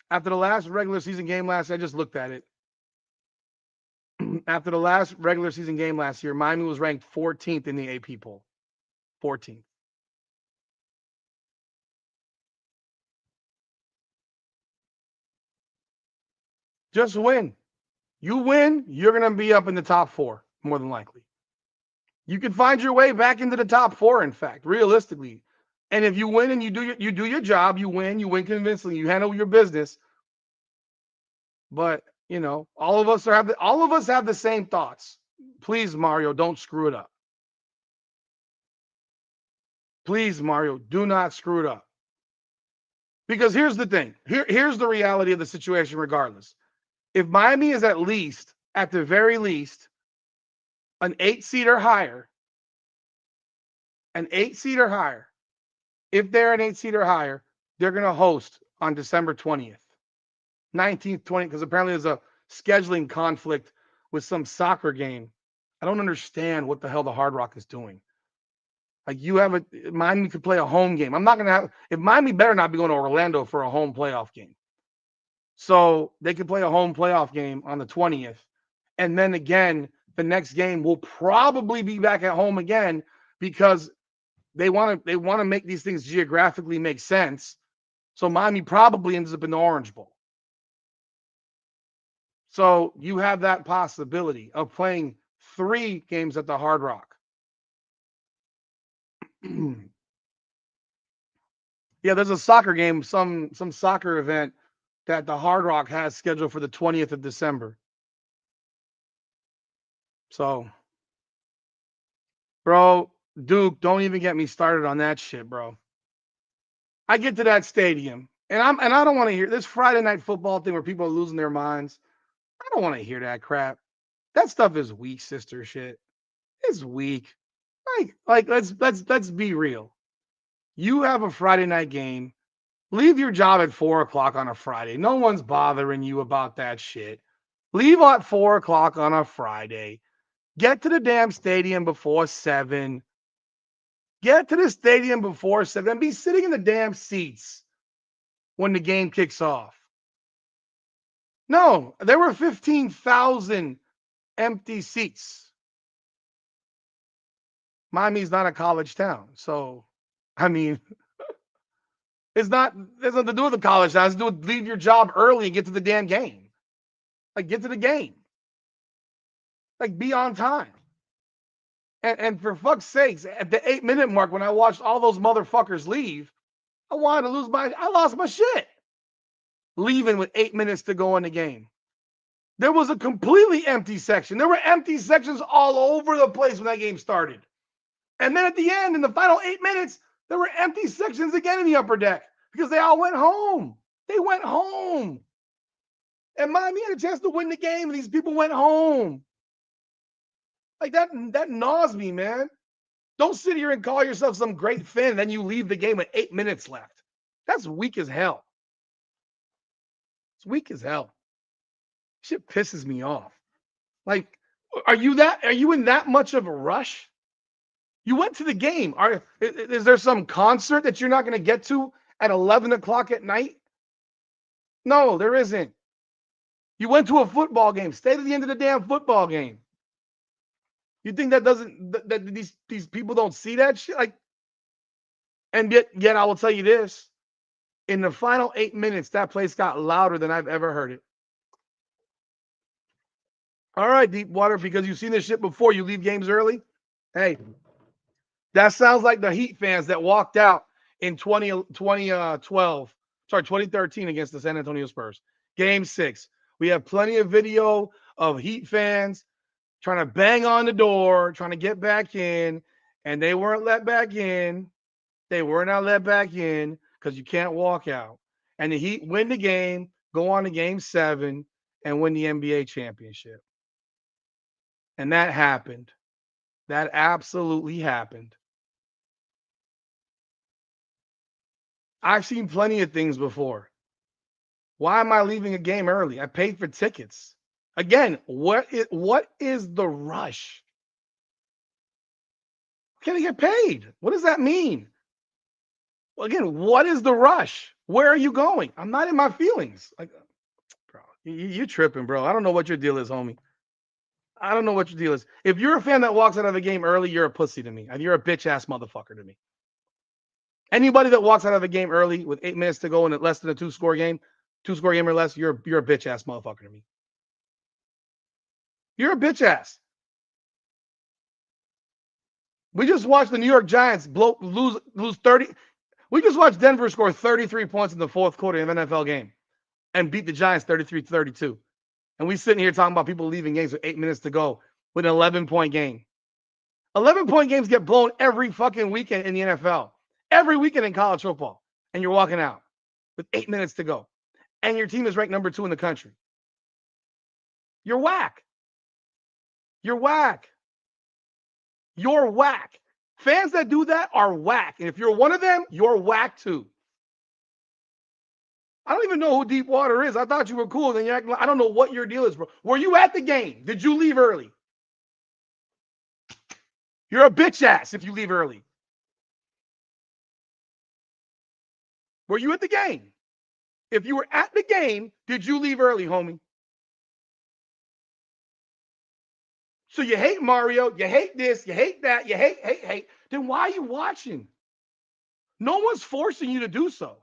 After the last regular season game last year, I just looked at it. After the last regular season game last year, Miami was ranked 14th in the AP poll. 14th. Just win. You win, you're going to be up in the top 4, more than likely. You can find your way back into the top 4, in fact, realistically. And if you win and you do your job, you win convincingly, you handle your business. But, all of us have the same thoughts. Please, Mario, don't screw it up. Please, Mario, do not screw it up. Because here's the thing. Here's the reality of the situation regardless. If Miami is at the very least, an 8-seed or higher, if they're an 8-seed or higher, they're going to host on December 20th, 19th, 20th, because apparently there's a scheduling conflict with some soccer game. I don't understand what the hell the Hard Rock is doing. Like Miami could play a home game. If Miami better not be going to Orlando for a home playoff game. So they could play a home playoff game on the 20th. And then again, the next game will probably be back at home again because they want to make these things geographically make sense. So Miami probably ends up in the Orange Bowl. So you have that possibility of playing 3 games at the Hard Rock. Yeah, there's a soccer game, some soccer event that the Hard Rock has scheduled for the 20th of December. So, bro, Duke, don't even get me started on that shit, bro. I get to that stadium and I don't want to hear this Friday night football thing where people are losing their minds. I don't want to hear that crap. That stuff is weak, sister shit. It's weak. Like let's be real. You have a Friday night game. Leave your job at 4 o'clock on a Friday. No one's bothering you about that shit. Leave at 4 o'clock on a Friday. Get to the damn stadium before 7. Get to the stadium before 7 and be sitting in the damn seats when the game kicks off. No, there were 15,000 empty seats. Miami's not a college town. So, I mean, it's not, there's nothing to do with the college town. It's to do with leave your job early and get to the damn game. Like, get to the game. Like, be on time. And for fuck's sakes, at the 8-minute mark, when I watched all those motherfuckers leave, I lost my shit. Leaving with 8 minutes to go in the game. There was a completely empty section. There were empty sections all over the place when that game started. And then at the end, in the final 8 minutes, there were empty sections again in the upper deck because they all went home. They went home. And Miami had a chance to win the game, and these people went home. Like that gnaws me, man. Don't sit here and call yourself some great fan, and then you leave the game with 8 minutes left. That's weak as hell. It's weak as hell. Shit pisses me off. Like, are you in that much of a rush? You went to the game. Is there some concert that you're not going to get to at 11 o'clock at night? No, there isn't. You went to a football game. Stay to the end of the damn football game. You think that these people don't see that shit? Like, and yet I will tell you this. In the final 8 minutes, that place got louder than I've ever heard it. All right, Deepwater, because you've seen this shit before, you leave games early. Hey, that sounds like the Heat fans that walked out in 2013 against the San Antonio Spurs. Game 6. We have plenty of video of Heat fans trying to bang on the door, trying to get back in, and they weren't let back in. They were not let back in because you can't walk out. And the Heat win the game, go on to Game 7, and win the NBA championship. And that happened. That absolutely happened. I've seen plenty of things before. Why am I leaving a game early? I paid for tickets. Again, what is the rush? Can I get paid? What does that mean? Well, again, what is the rush? Where are you going? I'm not in my feelings. Like, bro, you tripping, bro. I don't know what your deal is, homie. I don't know what your deal is. If you're a fan that walks out of a game early, you're a pussy to me. You're a bitch ass motherfucker to me. Anybody that walks out of a game early with 8 minutes to go and less than a two-score game or less, you're a bitch ass motherfucker to me. You're a bitch ass. We just watched the New York Giants lose 30. We just watched Denver score 33 points in the fourth quarter of an NFL game and beat the Giants 33-32. And we sitting here talking about people leaving games with 8 minutes to go with an 11-point game. 11-point games get blown every fucking weekend in the NFL. Every weekend in college football. And you're walking out with 8 minutes to go. And your team is ranked number 2 in the country. You're whack. You're whack. You're whack. Fans that do that are whack. And if you're one of them, you're whack too. I don't even know who Deepwater is. I thought you were cool. Then I don't know what your deal is, bro. Were you at the game? Did you leave early? You're a bitch ass if you leave early. Were you at the game? If you were at the game, did you leave early, homie? So you hate Mario, you hate this, you hate that, you hate. Then why are you watching? No one's forcing you to do so.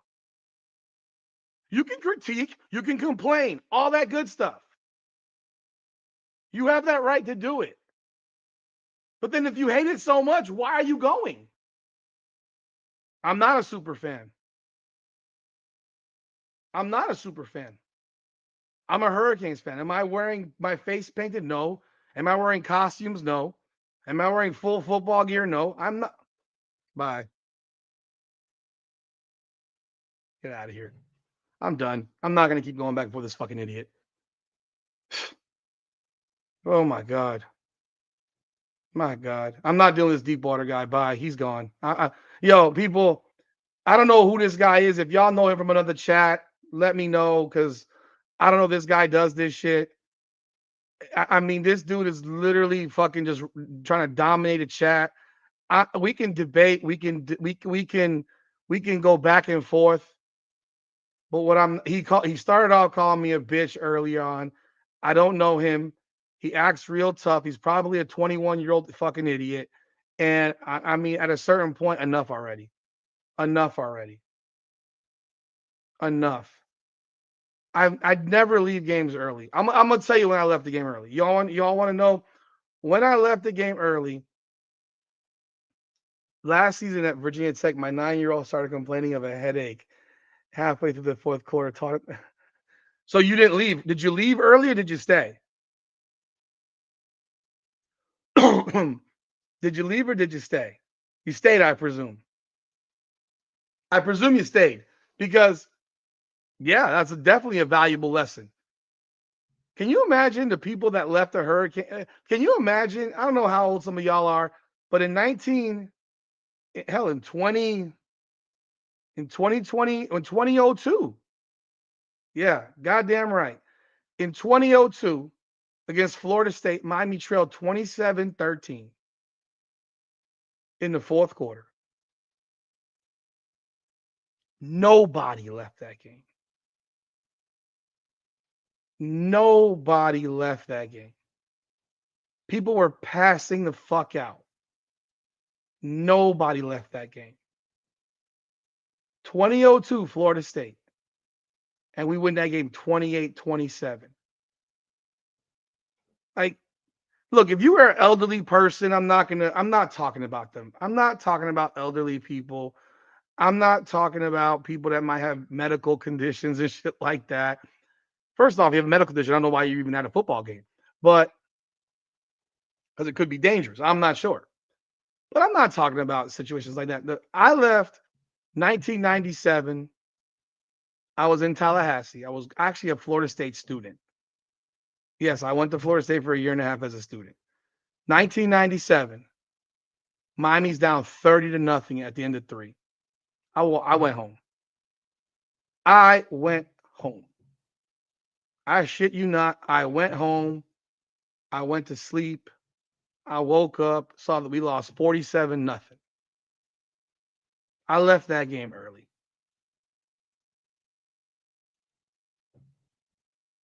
You can critique, you can complain, all that good stuff. You have that right to do it. But then if you hate it so much, why are you going? I'm not a super fan. I'm not a super fan. I'm a Hurricanes fan. Am I wearing my face painted? No. Am I wearing costumes? No. Am I wearing full football gear? No. I'm not. Bye. Get out of here. I'm done. I'm not going to keep going back for this fucking idiot. Oh my God. My God. I'm not dealing with this deep water guy. Bye. He's gone. Yo, people, I don't know who this guy is. If y'all know him from another chat, let me know because I don't know if this guy does this shit. I mean, this dude is literally fucking just trying to dominate a chat. We can debate. We can go back and forth. But he started off calling me a bitch early on. I don't know him. He acts real tough. He's probably a 21-year-old fucking idiot. And I mean, at a certain point, enough already. Enough already. Enough. I'd never leave games early. I'm gonna tell you when I left the game early. Y'all want to know when I left the game early? Last season at Virginia Tech, my 9-year-old started complaining of a headache halfway through the fourth quarter. So you didn't leave. Did you leave early or did you stay? Did you leave or did you stay? You stayed, I presume. I presume you stayed because, yeah, that's definitely a valuable lesson. Can you imagine the people that left the hurricane? Can you imagine? I don't know how old some of y'all are, but in 19, hell, in 2020, in 2002, yeah, goddamn right. In 2002, against Florida State, Miami trailed 27-13 in the fourth quarter. Nobody left that game. Nobody left that game. People were passing the fuck out. Nobody left that game. 2002, Florida State. And we win that game 28-27. Like, look, if you are an elderly person, I'm not talking about them. I'm not talking about elderly people. I'm not talking about people that might have medical conditions and shit like that. First off, if you have a medical condition, I don't know why you even had a football game. But because it could be dangerous. I'm not sure. But I'm not talking about situations like that. I left 1997. I was in Tallahassee. I was actually a Florida State student. Yes, I went to Florida State for a year and a half as a student. 1997. Miami's down 30-0 at the end of 3. I went home. I went home. I shit you not. I went home. I went to sleep. I woke up, saw that we lost 47-0. I left that game early.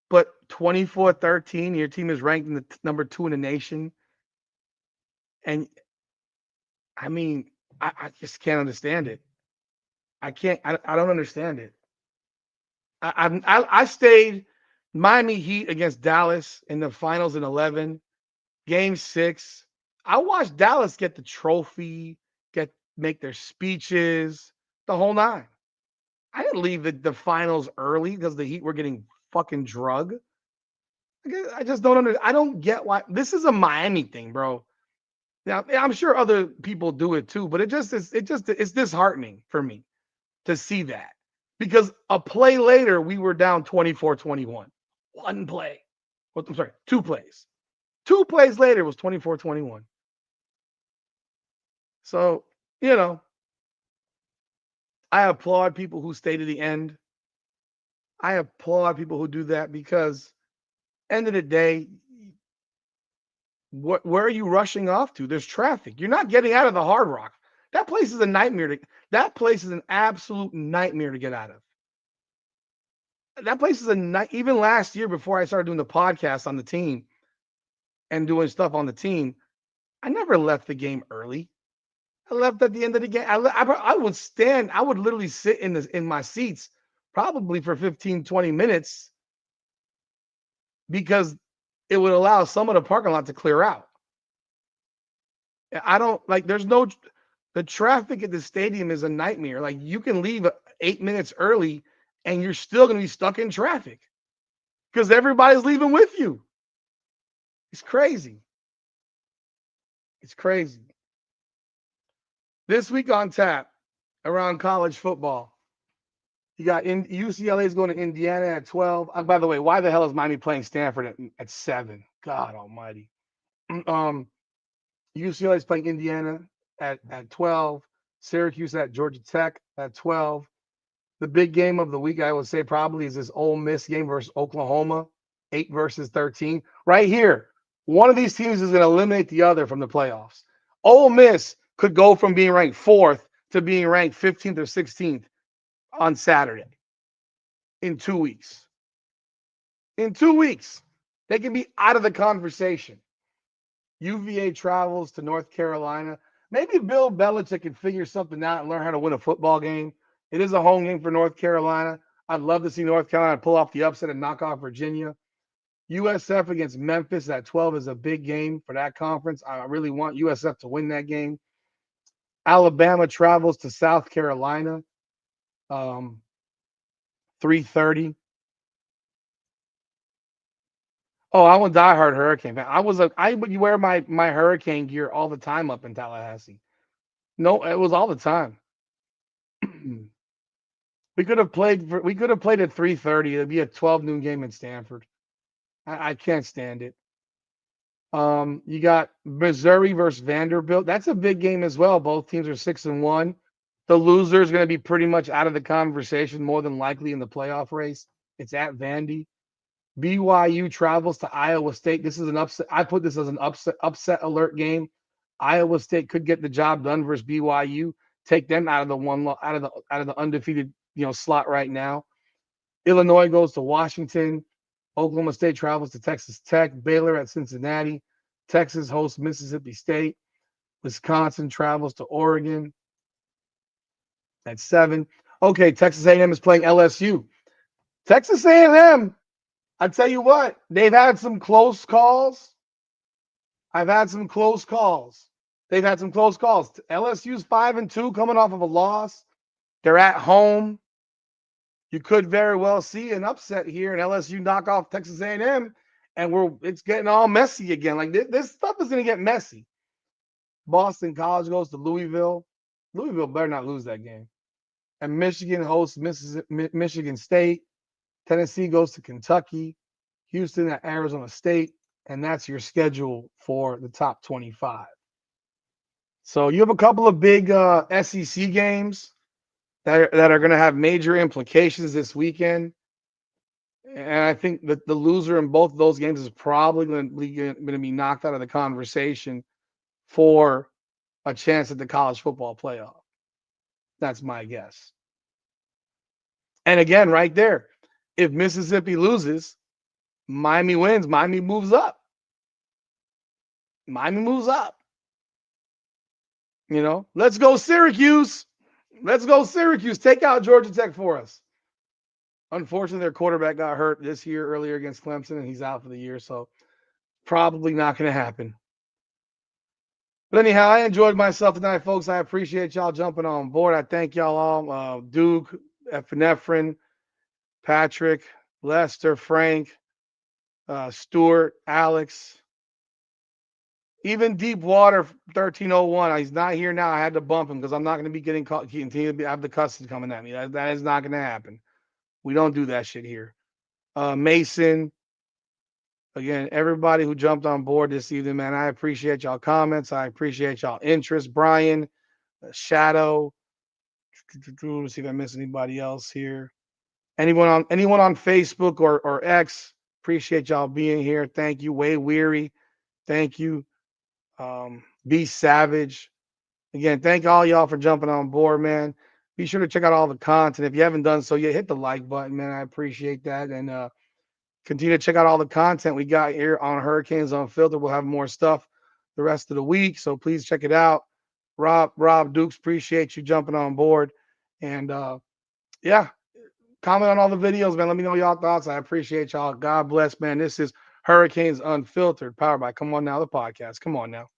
But 24-13, your team is ranked in the number 2 in the nation. And I mean, I just can't understand it. I don't understand it. I stayed Miami Heat against Dallas in the finals in 11, game 6. I watched Dallas get the trophy, make their speeches, the whole nine. I didn't leave the finals early because the Heat were getting fucking drug. I just I don't get why this is a Miami thing, bro. Now I'm sure other people do it too, but it's disheartening for me to see that because a play later we were down 24-21. One play. Well, I'm sorry, 2 plays. 2 plays later was 24-21. So, I applaud people who stay to the end. I applaud people who do that because end of the day, where are you rushing off to? There's traffic. You're not getting out of the Hard Rock. That place is a nightmare. That place is an absolute nightmare to get out of. That place is even last year before I started doing the podcast on the team. and doing stuff on the team, I never left the game early. I left at the end of the game. I would stand, I would literally sit in my seats probably for 15, 20 minutes because it would allow some of the parking lot to clear out. I don't like there's no the traffic at the stadium is a nightmare. Like you can leave 8 minutes early and you're still gonna be stuck in traffic because everybody's leaving with you. It's crazy. It's crazy. This week on tap around college football. You got UCLA is going to Indiana at 12. By the way, why the hell is Miami playing Stanford at 7? God almighty. Um, UCLA is playing Indiana at 12. Syracuse at Georgia Tech at 12. The big game of the week, I would say, probably is this Ole Miss game versus Oklahoma, 8 versus 13. Right here, one of these teams is going to eliminate the other from the playoffs. Ole Miss could go from being ranked 4th to being ranked 15th or 16th on Saturday in 2 weeks. In 2 weeks, they can be out of the conversation. UVA travels to North Carolina. Maybe Bill Belichick can figure something out and learn how to win a football game. It is a home game for North Carolina. I'd love to see North Carolina pull off the upset and knock off Virginia. USF against Memphis at 12 is a big game for that conference. I really want USF to win that game. Alabama travels to South Carolina, 3:30. Oh, I'm a diehard Hurricane fan. I would wear my Hurricane gear all the time up in Tallahassee. No, it was all the time. We could have played at 3:30. It'd be a 12 noon game in Stanford. I can't stand it. You got Missouri versus Vanderbilt. That's a big game as well. Both teams are 6-1. The loser is going to be pretty much out of the conversation, more than likely in the playoff race. It's at Vandy. BYU travels to Iowa State. This is an upset. I put this as an upset alert game. Iowa State could get the job done versus BYU. Take them out of the out of the undefeated slot right now. Illinois goes to Washington. Oklahoma State travels to Texas Tech. Baylor at Cincinnati. Texas hosts Mississippi State. Wisconsin travels to Oregon at 7. Okay, Texas A&M is playing LSU. Texas A&M, I tell you what, they've had some close calls. I've had some close calls. They've had some close calls. LSU's 5-2 coming off of a loss. They're at home. You could very well see an upset here and LSU knock off Texas A&M, and it's getting all messy again. Like this stuff is going to get messy. Boston College goes to Louisville. Louisville better not lose that game. And Michigan hosts Michigan State. Tennessee goes to Kentucky. Houston at Arizona State. And that's your schedule for the top 25. So you have a couple of big SEC games that are going to have major implications this weekend. And I think that the loser in both of those games is probably going to be knocked out of the conversation for a chance at the college football playoff. That's my guess. And again, right there, if Mississippi loses, Miami wins, Miami moves up. Miami moves up. Let's go Syracuse. Let's go Syracuse. Take out Georgia Tech for us. Unfortunately, their quarterback got hurt this year earlier against Clemson, and he's out for the year. So probably not going to happen. But anyhow, I enjoyed myself tonight, folks. I appreciate y'all jumping on board. I thank y'all all. Duke, Epinephrine, Patrick, Lester, Frank, Stuart, Alex, even Deepwater 1301. He's not here now. I had to bump him because I'm not going to be getting caught. Continue to have the cussing coming at me. That is not going to happen. We don't do that shit here. Mason, again, everybody who jumped on board this evening, man, I appreciate y'all comments. I appreciate y'all interest. Brian, Shadow. Let's see if I miss anybody else here. Anyone on Facebook or X, appreciate y'all being here. Thank you. Way Weary. Thank you. Be Savage. Again, thank all y'all for jumping on board, man. Be sure to check out all the content. If you haven't done so yet, hit the like button, man. I appreciate that. And Continue to check out all the content we got here on Hurricanes Unfiltered. We'll have more stuff the rest of the week, so please check it out. Rob Dukes, appreciate you jumping on board. And yeah, comment on all the videos, man. Let me know y'all thoughts. I appreciate y'all. God bless, man. This is Hurricanes Unfiltered, powered by Come On Now, the podcast. Come on now.